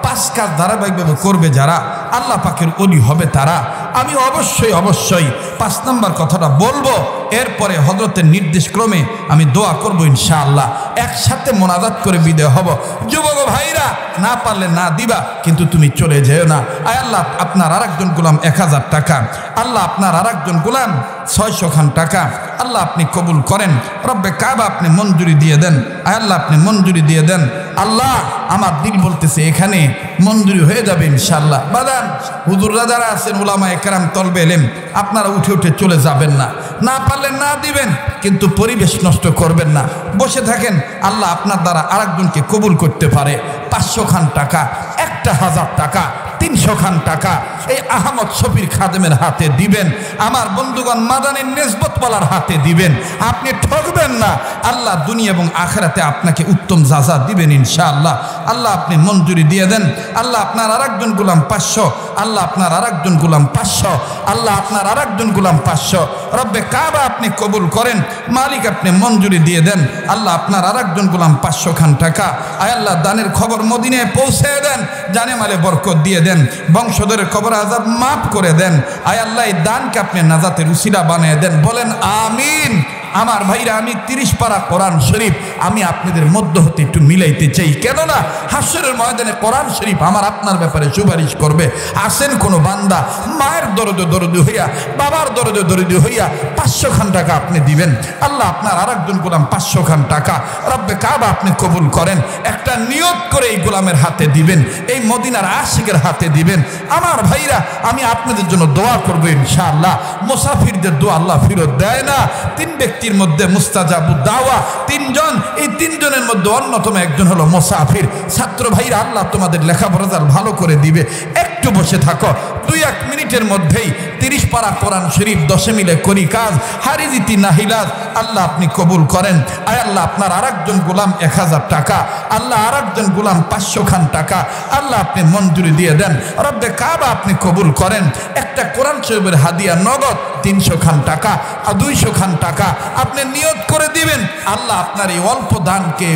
5 কাজ ধারাবাহিকভাবে করবে যারা, আল্লাহ পাকের ওলি হবে তারা। আমি অবশ্যই 5 নম্বর কথাটা বলবো, এরপরে হযরতের নির্দেশ ক্রমে আমি দোয়া করব ইনশাআল্লাহ। একসাথে মোনাজাত করে বিদায় হব। যুবক ভাইরা না পারলে না দিবা, কিন্তু তুমি চলে যেও না। আয় আল্লাহ আপনার আরেকজন গোলাম 1000 টাকা, আল্লাহ আপনার আরেকজন গোলাম 600 খান টাকা, আল্লাহ আপনি কবুল করেন। রব্বে কাবা আপনি মঞ্জুরি দিয়ে দেন, আয় আল্লাহ আপনি মঞ্জুরি দিয়ে দেন। আল্লাহ আমার দিল বলতেছে এখানে মঞ্জুরি হয়ে যাবে ইনশাআল্লাহ। বাদান হুজুররা যারা আছেন উলামায়ে কেরাম তলবে ইলম, আপনারা উঠে উঠে চলে যাবেন না, না পারলে না দিবেন, কিন্তু পরিবেশ নষ্ট করবেন না, বসে থাকেন। আল্লাহ আপনার দ্বারা আরেকজনকে কবুল করতে পারে। 500 খান টাকা, 1000 টাকা, 300 খান টাকা এই আহমদ শফির খাদেমের হাতে দিবেন। আমার বন্ধুগণ মাদানীর নেসবতওয়ালার হাতে দিবেন। আপনি ঠকবেন না। আল্লাহ দুনিয়া এবং আখিরাতে আপনাকে উত্তম জাযা দিবেন ইনশাআল্লাহ। আল্লাহ আপনি মঞ্জুরি দিয়ে দেন। আল্লাহ আপনার আরেকজন গোলাম 500, আল্লাহ আপনার আরেকজন গোলাম 500, আল্লাহ আপনার আরেকজন গোলাম 500। রব্বে কাবা আপনি কবুল করেন, মালিক আপনি মঞ্জুরি দিয়ে দেন। আল্লাহ আপনার আরেকজন গোলাম 500 খান টাকা, আয় আল্লাহ দানের খবর মদিনায় পৌঁছে দেন, জানে মালে বরকত দিয়ে দেন, বংশধরের খবর আযাব মাফ করে দেন। আয় আল্লাহ এই দানকে আপনি নাজাতের উসিলা বানিয়ে দেন, বলেন আমিন। আমার ভাইরা আমি 30 পারা কোরআন শরীফ আমি আপনাদের মধ্য হতে একটু মিলাইতে চাই, কেননা হাসরের ময়দানে কোরআন শরীফ আমার আপনার ব্যাপারে সুপারিশ করবে। আসেন কোনো বান্দা মায়ের দরদে হইয়া, বাবার দরদে হইয়া 500 খান টাকা আপনি দিবেন। আল্লাহ আপনার আরেকজন গোলাম 500 খান টাকা, রব্বে কাবা আপনি কবুল করেন। একটা নিয়ত করে এই গোলামের হাতে দিবেন, এই মদিনার আশিকের হাতে দিবেন। আমার ভাইরা আমি আপনাদের জন্য দোয়া করবো ইনশাআল্লাহ। মুসাফিরদের দোয়া আল্লাহ ফিরত দেয় না। 3 ব্যক্তির মধ্যে মুস্তাজাবুদ দাওয়া 3 জন, এই 3 জনের মধ্যে অন্যতম একজন হলো মুসাফির। ছাত্র ভাইরা আল্লাহ তোমাদের লেখাপড়া ভালো করে দিবে। একটু বসে থাকো, 2-1 মিনিটের মধ্যেই 30 পারা কোরআন শরীফ 10 মিলে করি কাজ, হারিজিতি নাহিলাত আল্লাহ আপনি কবুল করেন। আয় আল্লাহ আপনার আরেকজন গোলাম 1000 টাকা, আল্লাহ আরেকজন গোলাম 500 খান টাকা, আল্লাহ আপনি মঞ্জুরি দিয়ে দেন। রব্বে কাবা আপনি কবুল করেন। একটা কোরআন শরীফের হাদিয়া নগদ 300 খান টাকা আর 200 খান টাকা আপনি নিয়ত করে দিবেন। আল্লাহ আপনার এই অল্প দানকে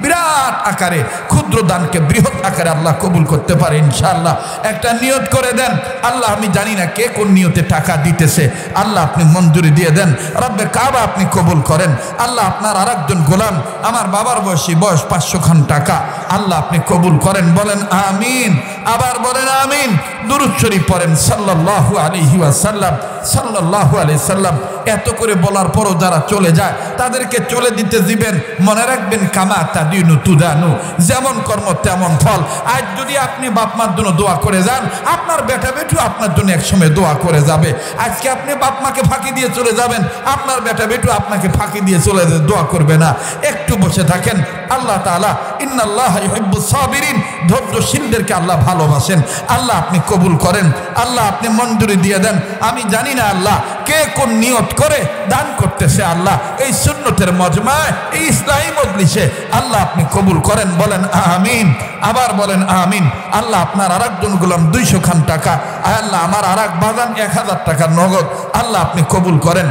বিরাট আকারে, ক্ষুদ্র দানকে বৃহৎ আকারে আল্লাহ কবুল করতে পারে ইনশাআল্লাহ। একটা নিয়ত করে দেন। আল্লাহ আমি জানি না কে কোন নিয়তে টাকা দিতেছে, আল্লাহ আপনি মঞ্জুরি দিয়ে দেন। রব্বে কাবা আপনি কবুল করেন। আল্লাহ আপনার আরেকজন গোলাম, আমার বাবার বয়স 500 খান টাকা, আল্লাহ আপনি কবুল করেন, বলেন আমিন। আবার বলেন আমিন। দুরূদ শরীফ পড়েন সাল্লাল্লাহু আলাইহি ওয়াসাল্লাম, সাল্লাল্লাহু আলাইহি সাল্লাম। এত করে বলার পরও যারা চলে যায় তাদেরকে চলে দিতে দিবেন। মনে রাখবেন কামা তাদিনু তুদানু, যেমন কর্ম তেমন ফল। আজ যদি আপনি বাপ মার জন্য দোয়া করে যান, আপনার বেটা বেটু আপনার জন্য একসময় দোয়া করে যাবে। আজকে আপনি বাপ মাকে ফাঁকি দিয়ে চলে যাবেন, আপনার বেটা বেটু আপনাকে ফাঁকি দিয়ে চলে দোয়া করবে না। একটু বসে থাকেন। আল্লাহ তাআলা ইন্নাল্লাহা ইউহিব্বুস সাবিরিন, ধৈর্যশীলদেরকে আল্লাহ ভালোবাসেন। আল্লাহ আপনি কবুল করেন, আল্লাহ আপনি মঞ্জুরি দিয়ে দেন। আমি জানি না আল্লাহ কে কোন নিয়ত করে দান করতেছে, আল্লাহ এই সুন্নতের মজমায়, এই ইসলামী মজলিসে আল্লাহ আপনি কবুল করেন, বলেন আমিন। আবার বলেন আমিন। আল্লাহ আপনার আরেকজন গোলাম 200 খান টাকা, আল্লাহ আমার আরেক বাজান 1000 টাকা নগদ, আল্লাহ আপনি কবুল করেন।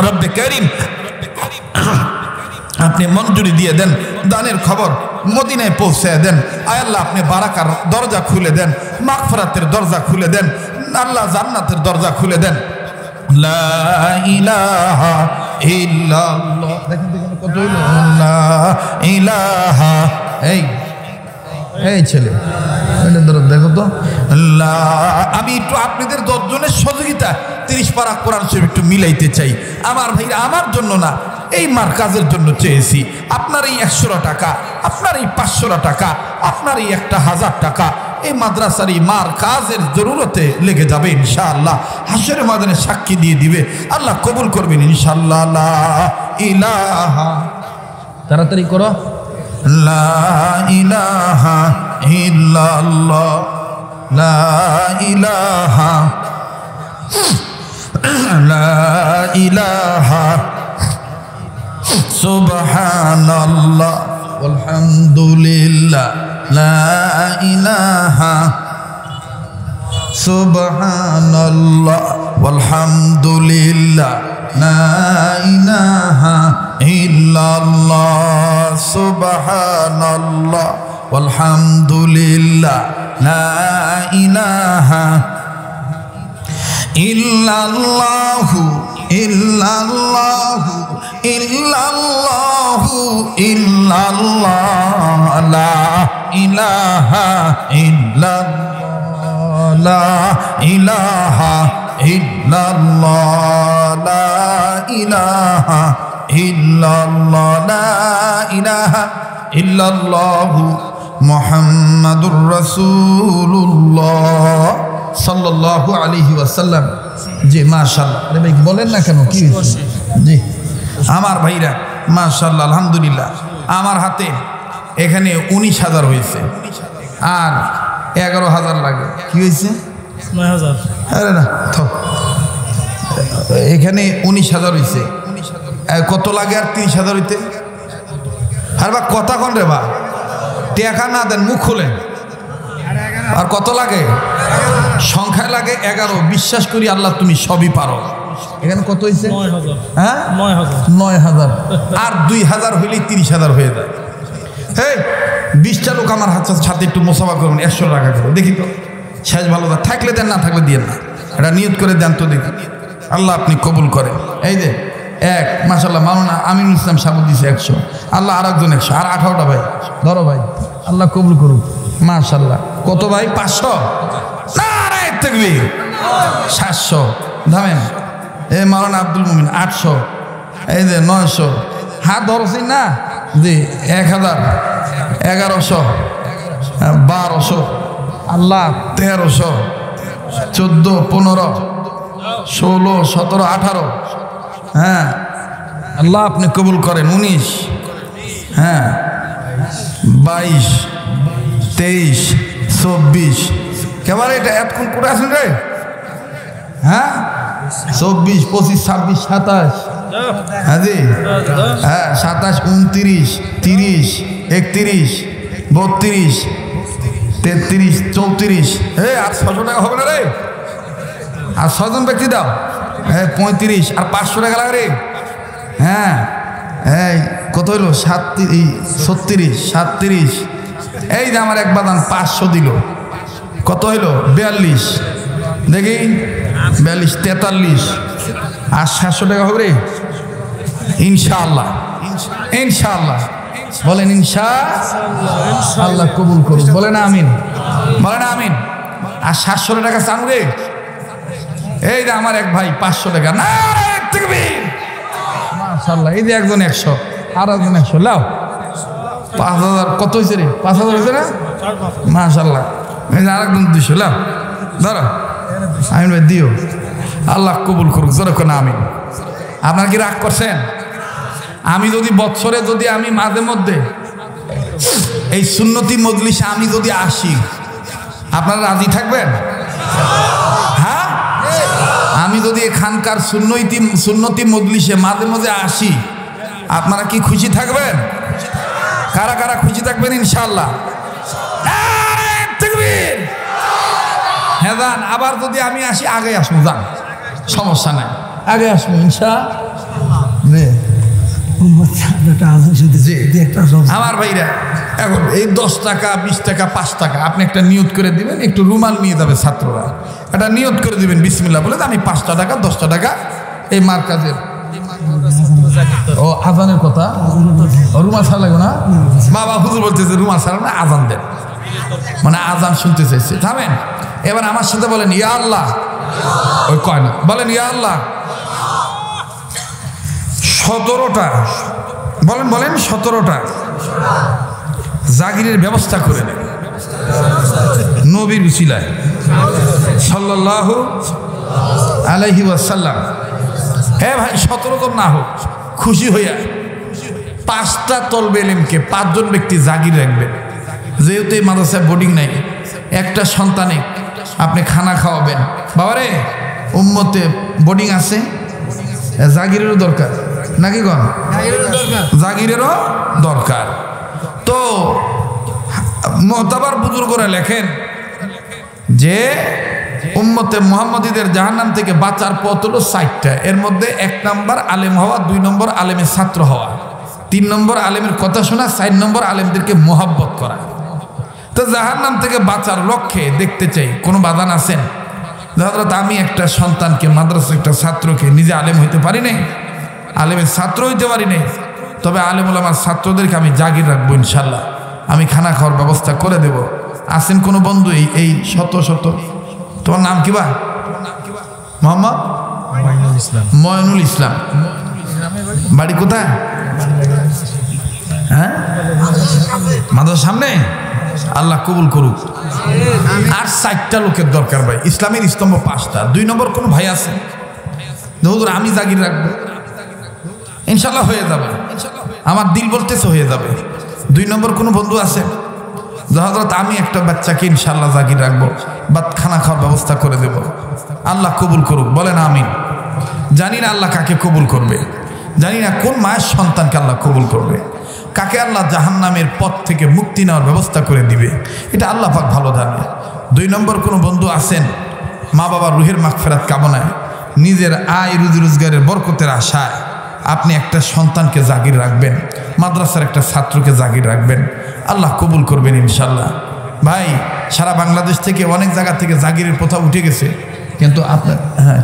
রব্বে কারীম আপনি মঞ্জুরি দিয়ে দেন। দানের খবর মদিনায় পৌঁছে দেন। আয় আল্লাহ আপনি বারাকার দরজা খুলে দেন, মাগফিরাতের দরজা খুলে দেন, আল্লাহ জান্নাতের দরজা খুলে দেন। লা ইলাহা ইল্লাল্লাহ, দেখেন কত লা ইলাহা। এই ছেলে দেখো তো, আমি একটু আপনাদের 10 জনের সহযোগিতা 30 পারা কোরআন শরীফ একটু মিলাইতে চাই। আমার ভাইরা আমার জন্য না, এই মার্কাজের জন্য চেয়েছি। আপনার এই 100 টাকা, আপনার এই 500 টাকা, আপনার এই 1000 টাকা এই মাদ্রাসার এই মার্কাজের জরুরতে লেগে যাবে ইনশাআল্লাহ। হাসরের ময়দানে সাক্ষী দিয়ে দিবে, আল্লাহ কবুল করবেন ইনশাআল্লাহ। লা ইলাহা তাড়াতাড়ি করো। লা ইলাহা ইল্লাল্লাহ, লা ইলাহা, লা ইলাহা, সুবহানাল্লাহ আলহামদুলিল্লাহ, লা ইলাহা, সুবহানাল্লাহ আলহামদুলিল্লাহ, লা ইলাহা ইল্লাল্লাহ, সুবহানাল্লাহ আলহামদুলিল্লাহ, লা ইলাহা ইল্লাল্লাহু, ইল্লাল্লাহু, ইল্লাল্লাহু, ইল্লাল্লাহ, লা ইলাহা ইল্লাল্লাহ, লা ইলাহা ইল্লাল্লাহ, লা ইলাহা ইল্লাল্লাহ, লা ইলাহা ইল্লাল্লাহু মুহাম্মাদুর রাসূলুল্লাহ সাল্লাল্লাহু আলাইহি ওয়াসাল্লাম। জি মাশাআল্লাহ। আরে ভাই বলেন না কেন, কি জি আমার ভাইরা মাশাআল্লাহ আলহামদুলিল্লাহ। আমার হাতে এখানে 19,000 হয়েছে আর 11,000 লাগে। কি হয়েছে? 9,000। আরে না তো এখানে 19,000 হয়েছে। কত লাগে আর 30,000 হইতে? আর বা কথা কন রে বা, টাকা না দেন মুখ খুলেন। আর কত লাগে? সংখ্যায় লাগে 11। বিশ্বাস করি আল্লাহ তুমি সবই পারো। এখানে কত হয়েছে? 9,000। হ্যাঁ 9,000। আর 2,000 হইলেই 30,000 হয়ে যায়। হ্যাঁ 20টা লোক আমার সাথে একটু মোসাফা করুন, 100 টাকা করে দেখি তো। শেষ ভালো থাকলে দেন, না থাকলে দিয়ে না। এটা নিয়ত করে দেন তো দেখি, আল্লাহ আপনি কবুল করেন। এই যে এক মাশাআল্লাহ মাওলানা আমিনুল ইসলাম সাহেব দিয়েছে 100, আল্লাহ আর একজন 100, আর 18টা ভাই ধরো ভাই, আল্লাহ কবুল করুক মাশাআল্লাহ। কত ভাই? 500। নারায়ে তাকবীর। 700 ধামেন। এই মাওলানা আব্দুল মুমিন 800, এই যে 900, হাত ধরছি না জি 1000, 1100, 1200, আল্লাহ 1300, 14, 15, 16, 17, 18, হ্যাঁ আল্লাহ আপনি কবুল করেন। 19, হ্যাঁ 22, 23, 24। কেবল এটা এতক্ষণ করে আসেন রে? হ্যাঁ 24, 25, 26, 27, হ্যাঁ জি হ্যাঁ 27, 29, 30, 31, 32, 33, 34। আর 600 টাকা হবে না রে? আর 6 জন ব্যক্তি দাও। 35 আর 500 টাকা লাগে রে। হ্যাঁ এই কত হইলো? 36, 37। এই যে আমার এক বাদান 500 দিল। কত হইলো? 42। দেখি 42, 43 আর 700 টাকা হবে রে ইনশাআল্লাহ। ইনশাআল্লাহ বলেন ইনশাআল্লাহ। আল্লাহ কবুল করুন। বলেন আমিন, বলেন আমিন। আর 700 টাকা চান রে? এই যে আমার এক ভাই 500 টাকা। নারায়ে তাকবীর মাশাআল্লাহ। এই যে একজন 100, আর একজন 100 লাও। 5,000 কত হয়েছে রে? 5,000 হয়েছে না? মাশাআল্লাহ। এই যে আরেকজন 200 লাও। ধরো আমিন ভাই দিও। আল্লাহ কবুল করুক। জোরে কোন আমিন। আপনারা কি রাগ করছেন? আমি যদি বছরে যদি আমি মাঝে মধ্যে এই সুন্নতি মজলিসে আমি যদি আসি, আপনারা রাজি থাকবেন? হ্যাঁ আমি যদি এখানকার সুন্নতি মজলিসে মাঝে মাঝে আসি, আপনারা কি খুশি থাকবেন? কারা কারা খুশি থাকবেন ইনশাআল্লাহ? হ্যাঁ যান। আবার যদি আমি আসি আগে আসবো, যান সমস্যা নাই, আগে আসবো ইনশাআল্লাহ। আমার ভাইরা এখন এই 10 টাকা 20 টাকা 5 টাকা আপনি একটা নিয়ত করে দিবেন। একটু রুমাল নিয়ে যাবে ছাত্ররা, একটা নিয়ত করে দিবেন বিসমিল্লাহ বলে, আমি 5টা টাকা 10টা টাকা এই মার্কাজের। ও আজানের কথা, রুমাল ছাড়া লাগবে না? বাবা হুজুর বলতেছে রুমাল ছাড়া না, আজান দেন, মানে আজান শুনতে চাইছে। থামেন এবার আমার সাথে বলেন ইয়া আল্লাহ। ওই কয় না, বলেন ইয়া আল্লাহ। 17টা বলেন, বলেন 17টা জাগিরের ব্যবস্থা করে দেন নবীর উসিলায় সাল্লাল্লাহু আলাইহি ওয়াসাল্লাম। হ্যাঁ ভাই 17 জন না হোক, খুশি হইয়া 5টা তলবে ইলমকে 5 জন ব্যক্তি জাগির রাখবেন। যেহেতু এই মাদ্রাসায় বোর্ডিং নাই, একটা সন্তানে আপনি খানা খাওয়াবেন। বাবারে উম্মতে বোর্ডিং আছে, জাগিরেরও দরকার নাকি গণ? জাগিরেরও দরকার। তো মুতাবার বুজুর্গরা লেখেন যে উম্মতে মুহাম্মাদীদের জাহান্নাম থেকে বাঁচার পথ হলো 4টা। এর মধ্যে 1 নম্বর আলেম হওয়া, 2 নম্বর আলেমের ছাত্র হওয়া, 3 নম্বর আলেমের কথা শোনা, 4 নম্বর আলেমদেরকে মোহাব্বত করা। তো জাহান্নাম থেকে বাঁচার লক্ষ্যে দেখতে চাই কোনো বাধান আছেন? হযরত আমি একটা সন্তানকে, মাদ্রাসা একটা ছাত্রকে, নিজে আলেম হইতে পারি নাই, আলেমের ছাত্র হইতে পারি নাই, তবে আলেম ওলামার ছাত্রদেরকে আমি জাগির রাখবো ইনশাল্লাহ। আমি খানা খাওয়ার ব্যবস্থা করে দেব। আছেন কোনো বন্ধু? এই শত শত, তোমার নাম কি বা? মোহাম্মদ ময়নুল ইসলাম। বাড়ি কোথায়? হ্যাঁ, মাদ্রাসার সামনে। আল্লাহ কবুল করুক। আর 4টা লোকের দরকার ভাই। ইসলামের স্তম্ভ 5টা। 2 নম্বর কোন ভাই আছে? হুজুর আমি জাগির রাখবো, ইনশাল্লাহ হয়ে যাবে, আমার দিল বলতেছে হয়ে যাবে। 2 নম্বর কোন বন্ধু আছে? হযরত আমি একটা বাচ্চাকে ইনশাল্লাহ জাগির রাখবো, বা খানা খাওয়ার ব্যবস্থা করে দেব। আল্লাহ কবুল করুক, বলেন আমিন। জানি না আল্লাহ কাকে কবুল করবে, জানি না কোন মায়ের সন্তানকে আল্লাহ কবুল করবে, কাকে আল্লাহ জাহান্নামের পথ থেকে মুক্তি নেওয়ার ব্যবস্থা করে দিবে, এটা আল্লাহ পাক ভালো জানে। 2 নম্বর কোনো বন্ধু আছেন মা বাবার রুহের মাগফিরাত কামনায়, নিজের আয় রুজি রোজগারের বরকতের আশায় আপনি একটা সন্তানকে জাগির রাখবেন, মাদ্রাসার একটা ছাত্রকে জাগির রাখবেন, আল্লাহ কবুল করবেন ইনশাল্লাহ। ভাই সারা বাংলাদেশ থেকে অনেক জায়গা থেকে জাগিরের প্রথা উঠে গেছে, কিন্তু আপনার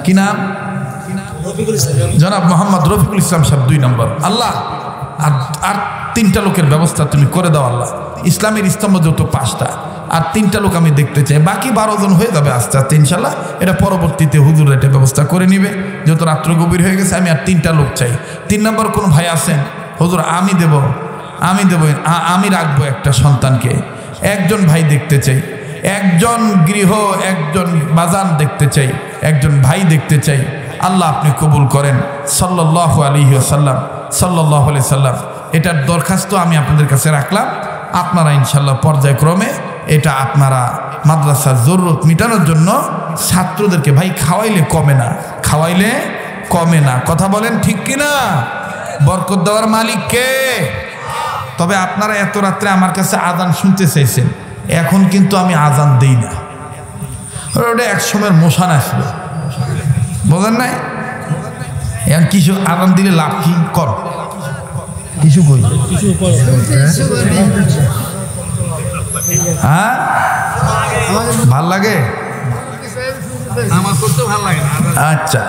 কি নাম? জনাব মোহাম্মদ রফিকুল ইসলাম সাহেব 2 নম্বর। আল্লাহ আর 3টা লোকের ব্যবস্থা তুমি করে দাও আল্লাহ। ইসলামের স্তম্ভ যত 5টা, আর 3টা লোক আমি দেখতে চাই, বাকি 12 জন হয়ে যাবে আস্তে আস্তে ইনশাল্লাহ। এটা পরবর্তীতে হুজুর এটা ব্যবস্থা করে নিবে, যত রাত্র গভীর হয়ে গেছে। আমি আর 3টা লোক চাই। 3 নম্বর কোনো ভাই আছেন? হুজুর আমি দেব, আমি রাখবো একটা সন্তানকে। 1জন ভাই দেখতে চাই, 1জন গৃহ, 1জন বাজান দেখতে চাই, 1জন ভাই দেখতে চাই। আল্লাহ আপনি কবুল করেন। সাল্লাল্লাহু আলাইহি ওয়াসাল্লাম, সাল্লাল্লাহু আলাইহি সাল্লাম। এটার দরখাস্ত আমি আপনাদের কাছে রাখলাম। আপনারা ইনশাল্লাহ পর্যায়ক্রমে এটা আপনারা মাদ্রাসার জরুরত মেটানোর জন্য ছাত্রদেরকে, ভাই খাওয়াইলে কমে না, খাওয়াইলে কমে না, কথা বলেন ঠিক কিনা? বরকত দেওয়ার মালিক কে? তবে আপনারা এত রাত্রে আমার কাছে আজান শুনতে চাইছেন, এখন কিন্তু আমি আজান দেই না। ওটা এক সময়ের মোশান আসলো, বোঝেন নাই? এখন কিছু আজান দিলে লাভ কি? কর কিছু কই, হ্যাঁ ভাল লাগে, আচ্ছা।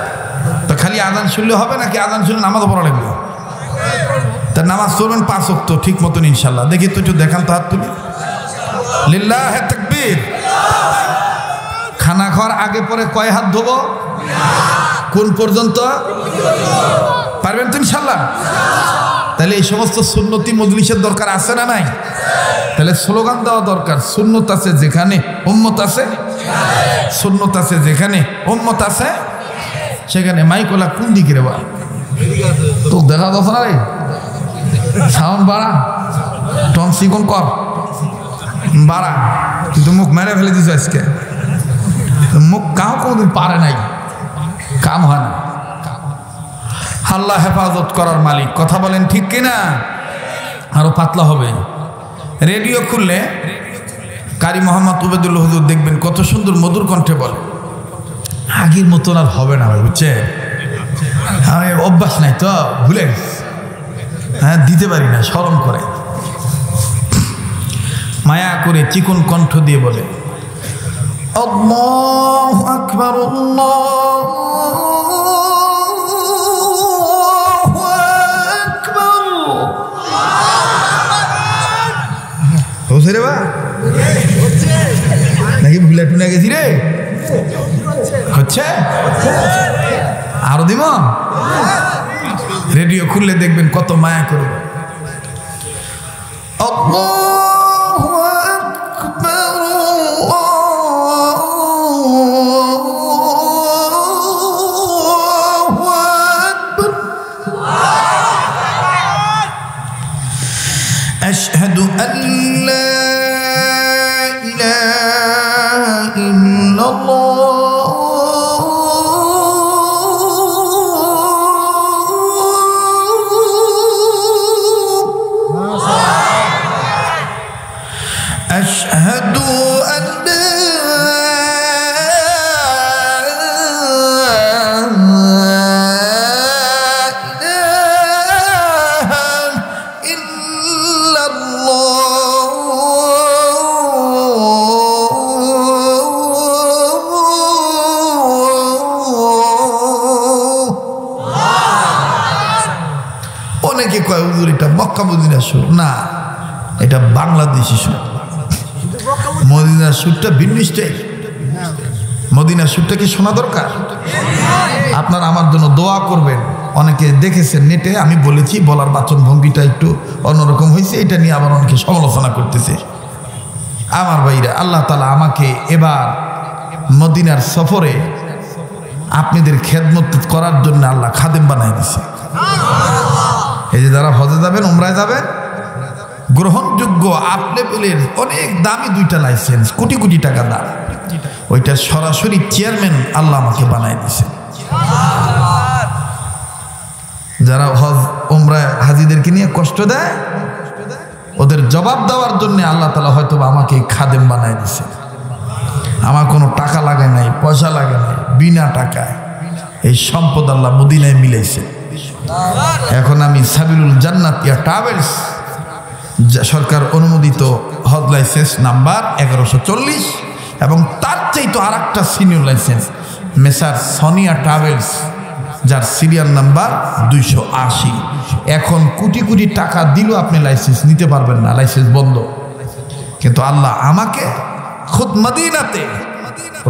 তো খালি আজান শুনলে হবে নাকি? আজান শুনলে নামাজও পড়া লাগবে। তা নামাজ পড়বেন 5 ওয়াক্ত ঠিক মতন ইনশাল্লাহ। দেখি তো একটু দেখান তো, হাত তুলি। লিল্লাহে তাকবীর। খানা খাওয়ার আগে পরে কয় হাত ধোবো? কোন পর্যন্ত? পারবেন তো ইনশাল্লাহ? তাহলে এই সমস্ত সুন্নতি মজলিসের দরকার আছে না নাই? তাহলে স্লোগান দেওয়া দরকার, সুন্নত আছে যেখানে উম্মত আছে, সুন্নত আছে যেখানে উম্মত আছে সেখানে। মাইকলা কোন দিকে রে বা? তো দেখা যাচ্ছে না রে, সাউন্ড বাড়া, টন সিকন কর বাড়া। তুই তো মুখ মেরে ফেলে দিস আজকে, মুখ কাউ কোনোদিন পারে নাই, কাম হয় না। আল্লাহ হেফাজত করার মালিক, কথা বলেন ঠিক কিনা? আরো পাতলা হবে। রেডিও খুললে কারি মোহাম্মদ উবেদুল্লাহ হুজুর দেখবেন কত সুন্দর মধুর কণ্ঠে বলে। আগের মতন আর হবে না ভাই, বুঝছে? আমি অভ্যাস নাই তো, ভুলে গেছি। হ্যাঁ, দিতে পারি না, শরম করে। মায়া করে চিকন কণ্ঠ দিয়ে বলে, আল্লাহু আকবার, আল্লাহু আকবার। হচ্ছে রে বা নাকি ভুলে টুলে গেছি রে? হচ্ছে আরো দিব। রেডিও খুললে দেখবেন কত মায়া করবে। আল্লাহু আকবার, আল্লাহু আকবার। কয় হুজুর এটা মক্কা মদিনার সুর না, এটা বাংলাদেশি সুর। মদিনার সুরটা ভিন্ন স্টাইল। মদিনার সুরটা কি শোনা দরকার? আপনারা আমার জন্য দোয়া করবেন। অনেকে দেখেছেন নেটে, আমি বলেছি বলার বাচন ভঙ্গিটা একটু অন্যরকম হয়েছে, এটা নিয়ে আবার অনেকে সমালোচনা করতেছে। আমার ভাইরা, আল্লাহ তাআলা আমাকে এবার মদিনার সফরে আপনাদের খেদমত করার জন্য আল্লাহ খাদেম বানাই দিছে। এই যে যারা হজে যাবেন, উমরায় যাবেন, গ্রহণযোগ্য আপ লেভেলের অনেক দামি 2টা লাইসেন্স, কোটি কোটি টাকা দাম, ওইটা সরাসরি চেয়ারম্যান আল্লাহ আমাকে বানাই দিছে। যারা হজ উমরায় হাজিদেরকে নিয়ে কষ্ট দেয়, ওদের জবাব দেওয়ার জন্য আল্লাহ তাআলা হয়তো আমাকে খাদেম বানাই দিছে। আমার কোনো টাকা লাগে নাই, পয়সা লাগে নাই, বিনা টাকায় এই সম্পদ আল্লাহ মদিনায় মিলাইছে। এখন আমি সাবিলুল জান্নাতিয়া ট্রাভেলস, সরকার অনুমোদিত হজ লাইসেন্স নাম্বার 1140, এবং তার চাইতো আর একটা সিনিয়র লাইসেন্স মেসার সোনিয়া ট্রাভেলস, যার সিরিয়াল নাম্বার 280। এখন কোটি কোটি টাকা দিলেও আপনি লাইসেন্স নিতে পারবেন না, লাইসেন্স বন্ধ। কিন্তু আল্লাহ আমাকে খুদ মদিনাতে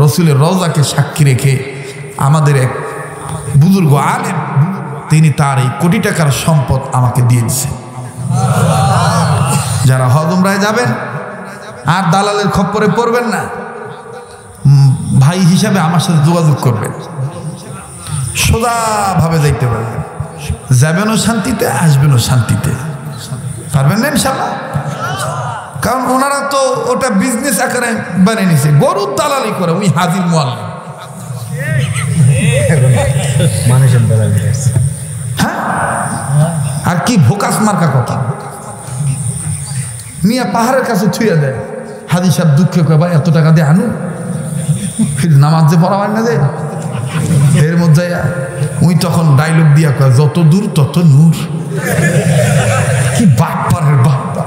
রসুলের রওজাকে সাক্ষী রেখে আমাদের এক বুজুর্গ আলেম, তিনি তার এই কোটি টাকার সম্পদ আমাকে দিয়ে দিয়েছেন। যারা হজ উমরায় যাবেন আর দালালের খপ্পরে পড়বেন না, ভাই হিসাবে আমার সাথে যোগাযোগ করবেন, সোজাভাবে যাইতে পারবেন, যাবেনও শান্তিতে, আসবেনও শান্তিতে। পারবেন না ইনশাল্লাহ? কারণ ওনারা তো ওটা বিজনেস আকারে বানিয়ে নিছে, গরুর দালালি করে। ওই হাজির মোয়াল্লিম, হ্যাঁ, আর কি ভোকাস মার্কা কথা মিয়া পাহাড়ের কাছে ছুঁয়ে দেয়। হাজি সাহেব দুঃখে কয়, ভাই এত টাকা দিয়ে আনু, ফির নামাজ যে পড়া হয় না যে এর মধ্যে উই তখন ডায়লগ দিয়া কয়, যত দূর তত নূর। কি বাটপারের বাটপা,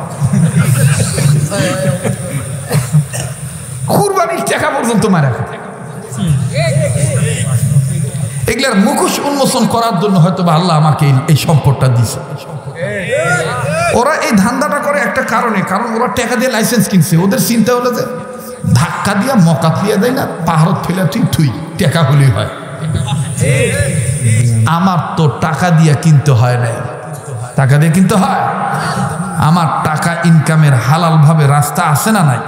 কুরবানির টাকা পর্যন্ত মারা। এগুলার মুখোশ উন্মোচন করার জন্য হয়তো বা আল্লাহ আমাকে এই সম্পদটা দিছে। ওরা এই ধান্দাটা করে একটা কারণে, কারণ ওরা টাকা দিয়ে লাইসেন্স কিনছে। ওদের চিন্তা হলো যে ধাক্কা দিয়া মকাত লিয়া দেয় না, পাহাড়ত ফেলে তুই থুই, টাকা হলেই হয়। আমার তো টাকা দিয়ে কিনতে হয় না, টাকা দিয়ে কিনতে হয়। আমার টাকা ইনকামের হালাল ভাবে রাস্তা আছে না নাই?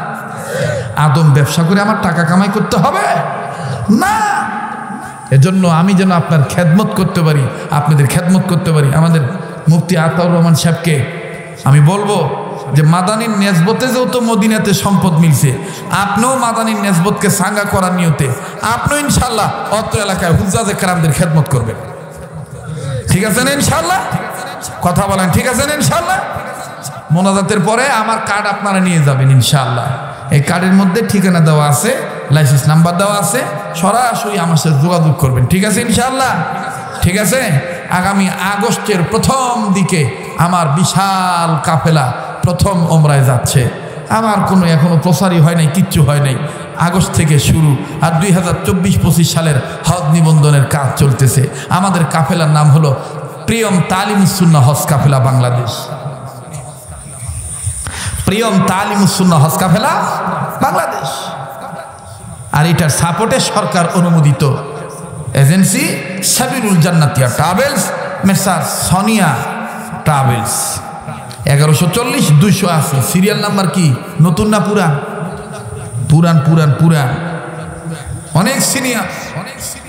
আদম ব্যবসা করে আমার টাকা কামাই করতে হবে না। এজন্য আমি যেন আপনার খেদমত করতে পারি, আপনাদের খেদমত করতে পারি। আমাদের মুফতি আতাউর রহমান সাহেবকে আমি বলবো যে মাদানির নেসবতে যেহেতু মদিনাতে সম্পদ মিলছে, আপনিও মাদানির নেসবতকে সাঙ্গা করার নিয়তে আপনিও ইনশাল্লাহ অত্র এলাকায় হুজ্জাজে কেরামদের খেদমত করবেন। ঠিক আছে না ইনশাল্লাহ? কথা বলেন ঠিক আছে না ইনশাল্লাহ? মোনাজাতের পরে আমার কার্ড আপনারা নিয়ে যাবেন ইনশাল্লাহ। এই কার্ডের মধ্যে ঠিকানা দেওয়া আছে, লাইসেন্স নাম্বার দেওয়া আছে, সরাসরি আমার সাথে যোগাযোগ করবেন। ঠিক আছে ইনশাল্লাহ? ঠিক আছে। আগামী আগস্টের প্রথম দিকে আমার বিশাল কাফেলা প্রথম ওমরায় যাচ্ছে। আমার কোনো এখনো প্রচারই হয় নাই, কিচ্ছু হয় নাই। আগস্ট থেকে শুরু, আর 2024-25 সালের হজ নিবন্ধনের কাজ চলতেছে। আমাদের কাফেলার নাম হলো প্রিয়ম তালিমুস সুন্নাহ হজ কাফেলা বাংলাদেশ। প্রিয়ম তালিমুস সুন্নাহ হজ কাফেলা বাংলাদেশ। আর এটার সাপোর্টে সরকার অনুমোদিত agency সাবিলুল জান্নাতিয়া travels, মেসার Sonia travels. 1140-280 serial number কি? নতুন না পুরান? পুরান পুরান পুরান, অনেক সিনিয়র।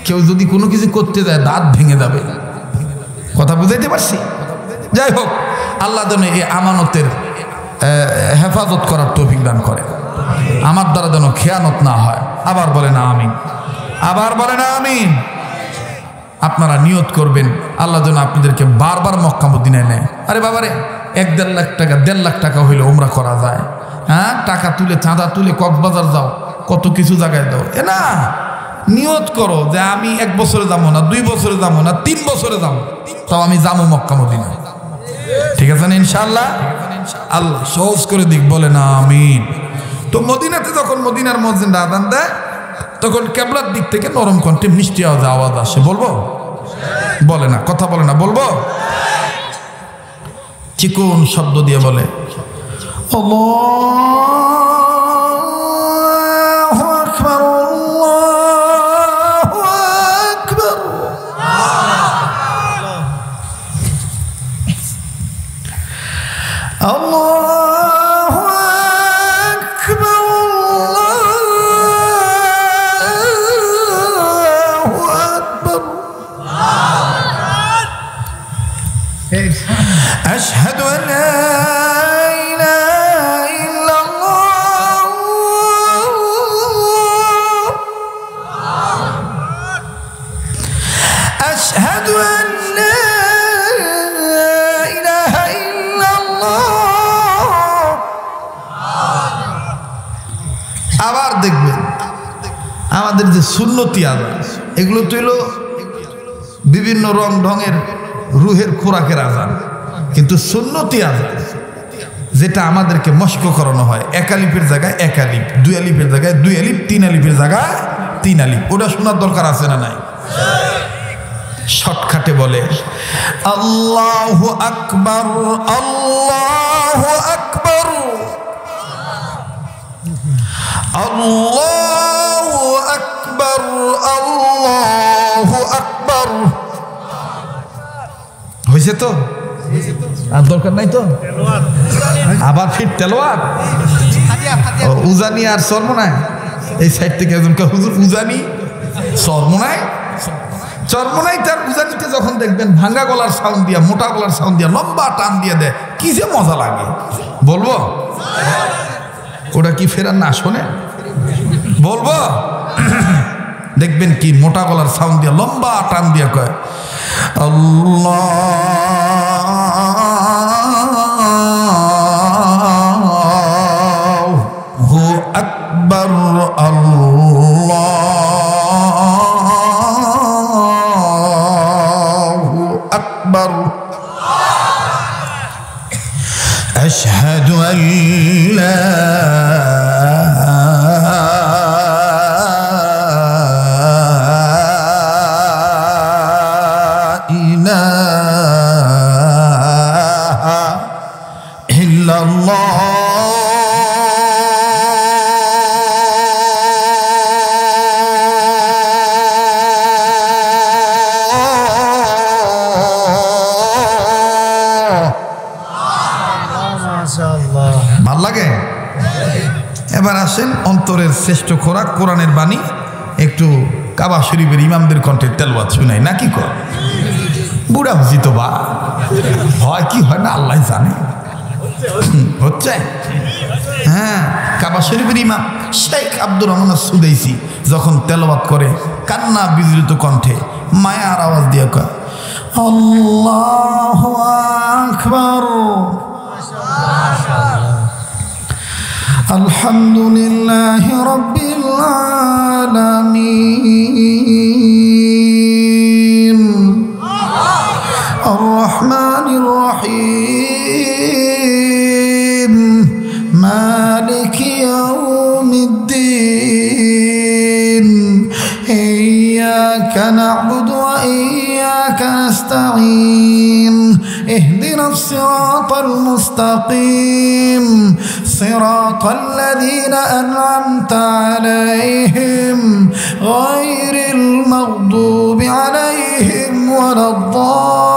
কেউ যদি কোনো কিছু করতে যায় দাঁত ভেঙে যাবে। কথা বুঝাইতে পারছি? যাই হোক, আল্লাহ যেন এই আমানতের হেফাজত করার তৌফিক দান করে, আমার দ্বারা যেন খেয়ানত না হয়। আবার বলে না আমিন, আবার বলে না আমিন। আপনারা নিয়ত করবেন আল্লাহ যেন আপনাদেরকে বারবার মক্কা মদিনায় নেয়। আরে বাবারে, 1-1.5 লাখ টাকা, 1.5 লাখ টাকা হইলে ওমরা করা যায়। হ্যাঁ, টাকা তুলে, চাঁদা তুলে কক্সবাজার যাও, কত কিছু জায়গায় দাও। এ না, নিয়ত করো যে আমি 1 বছরে যাবো না, 2 বছরে যাবো না, 3 বছরে যাবো, তাও আমি যাবো মক্কা মদিনায়। ঠিক আছে না ইনশাআল্লাহ? আল্লাহ সহজ করে দিক, বলে না আমিন। তো মদিনাতে যখন মদিনার মুয়াজ্জিন আযান দেয়, তখন কিবলার দিক থেকে নরম কণ্ঠে মিষ্টি আওয়াজ আসে। বলবো? বলে না, কথা বলে না, বলবো? চিকন শব্দ দিয়ে বলে আল্লাহু আকবার, আল্লাহু আকবার। আল্লাহু আকবার, আল্লাহু আকবার। أشهد أن لا إله إلا الله أشهد أن لا إله إلا الله আবার দেখবেন আমাদের যে সুন্নতি আযান এগুলো তো হলো বিভিন্ন রং ঢঙের রুহের খোরাকের আযান, কিন্তু সুন্নতি আযান যেটা আমাদেরকে মস্ক করানো হয়, এক আলিফের জায়গায় এক আলিফ, দুই আলিফের জায়গায় দুই আলিফ, তিন আলিফের জায়গায় তিন আলিফ, ওটা শোনার দরকার আছে না নাই? শর্টকাটে বলে আল্লাহু আকবার, আল্লাহু আকবার, আল্লাহু আকবার, আল্লাহু আকবার। হয়েছে তো? আর দরকার নাই তো? আবার ফির তেলাওয়াত, উজানি আর চরমোনায়। এই সাইড থেকে একজনকে হুজুর উজানি চরমোনায়, চরমোনায় তার উজানিতে যখন দেখবেন ভাঙ্গা গলার সাউন্ড দিয়া, মোটা গলার সাউন্ড দিয়া, লম্বা টান দিয়ে দেয়, কি যে মজা লাগে বলবো? ওটা কি ফেরার না শোনে বলবো? দেখবেন কি মোটা গলার সাউন্ড দিয়া লম্বা টান দিয়া কয় আল্লাহু আকবার, আল্লাহু আকবার। আশহাদু আন লা ভাল লাগে? এবার আসেন অন্তরের শ্রেষ্ঠ খোরাক কোরআনের বাণী, একটু কাবা শরীফের ইমামদের কণ্ঠে তেলাওয়াত শুনাই নাকি? কর বুড়া বুঝি তো বা হয় কি হয় না আল্লাহ জানে। হচ্ছে হ্যাঁ, কাবা শরীফের ইমাম শেখ আব্দুর রহমান সুদাইসি যখন তেলাওয়াত করে কান্না বিজড়িত কণ্ঠে মায়ার আওয়াজ দিয়ে কয় আল্লাহু আকবার, আলহামদুলিল্লাহি রাব্বিল আলামিন, আর রহমানির রহিম, মালিকি ইয়াউমিদ্দিন, ইয়্যাকা না'বুদু ওয়া ইয়্যাকা নাস্তাঈন, ইহদিনাস সিরাতাল মুস্তাকিম, সিরাতাল লাযীনা আন'আমতা আলাইহিম গায়রিল মাগদুবি আলাইহিম ওয়ালাদ-দাল্লিন।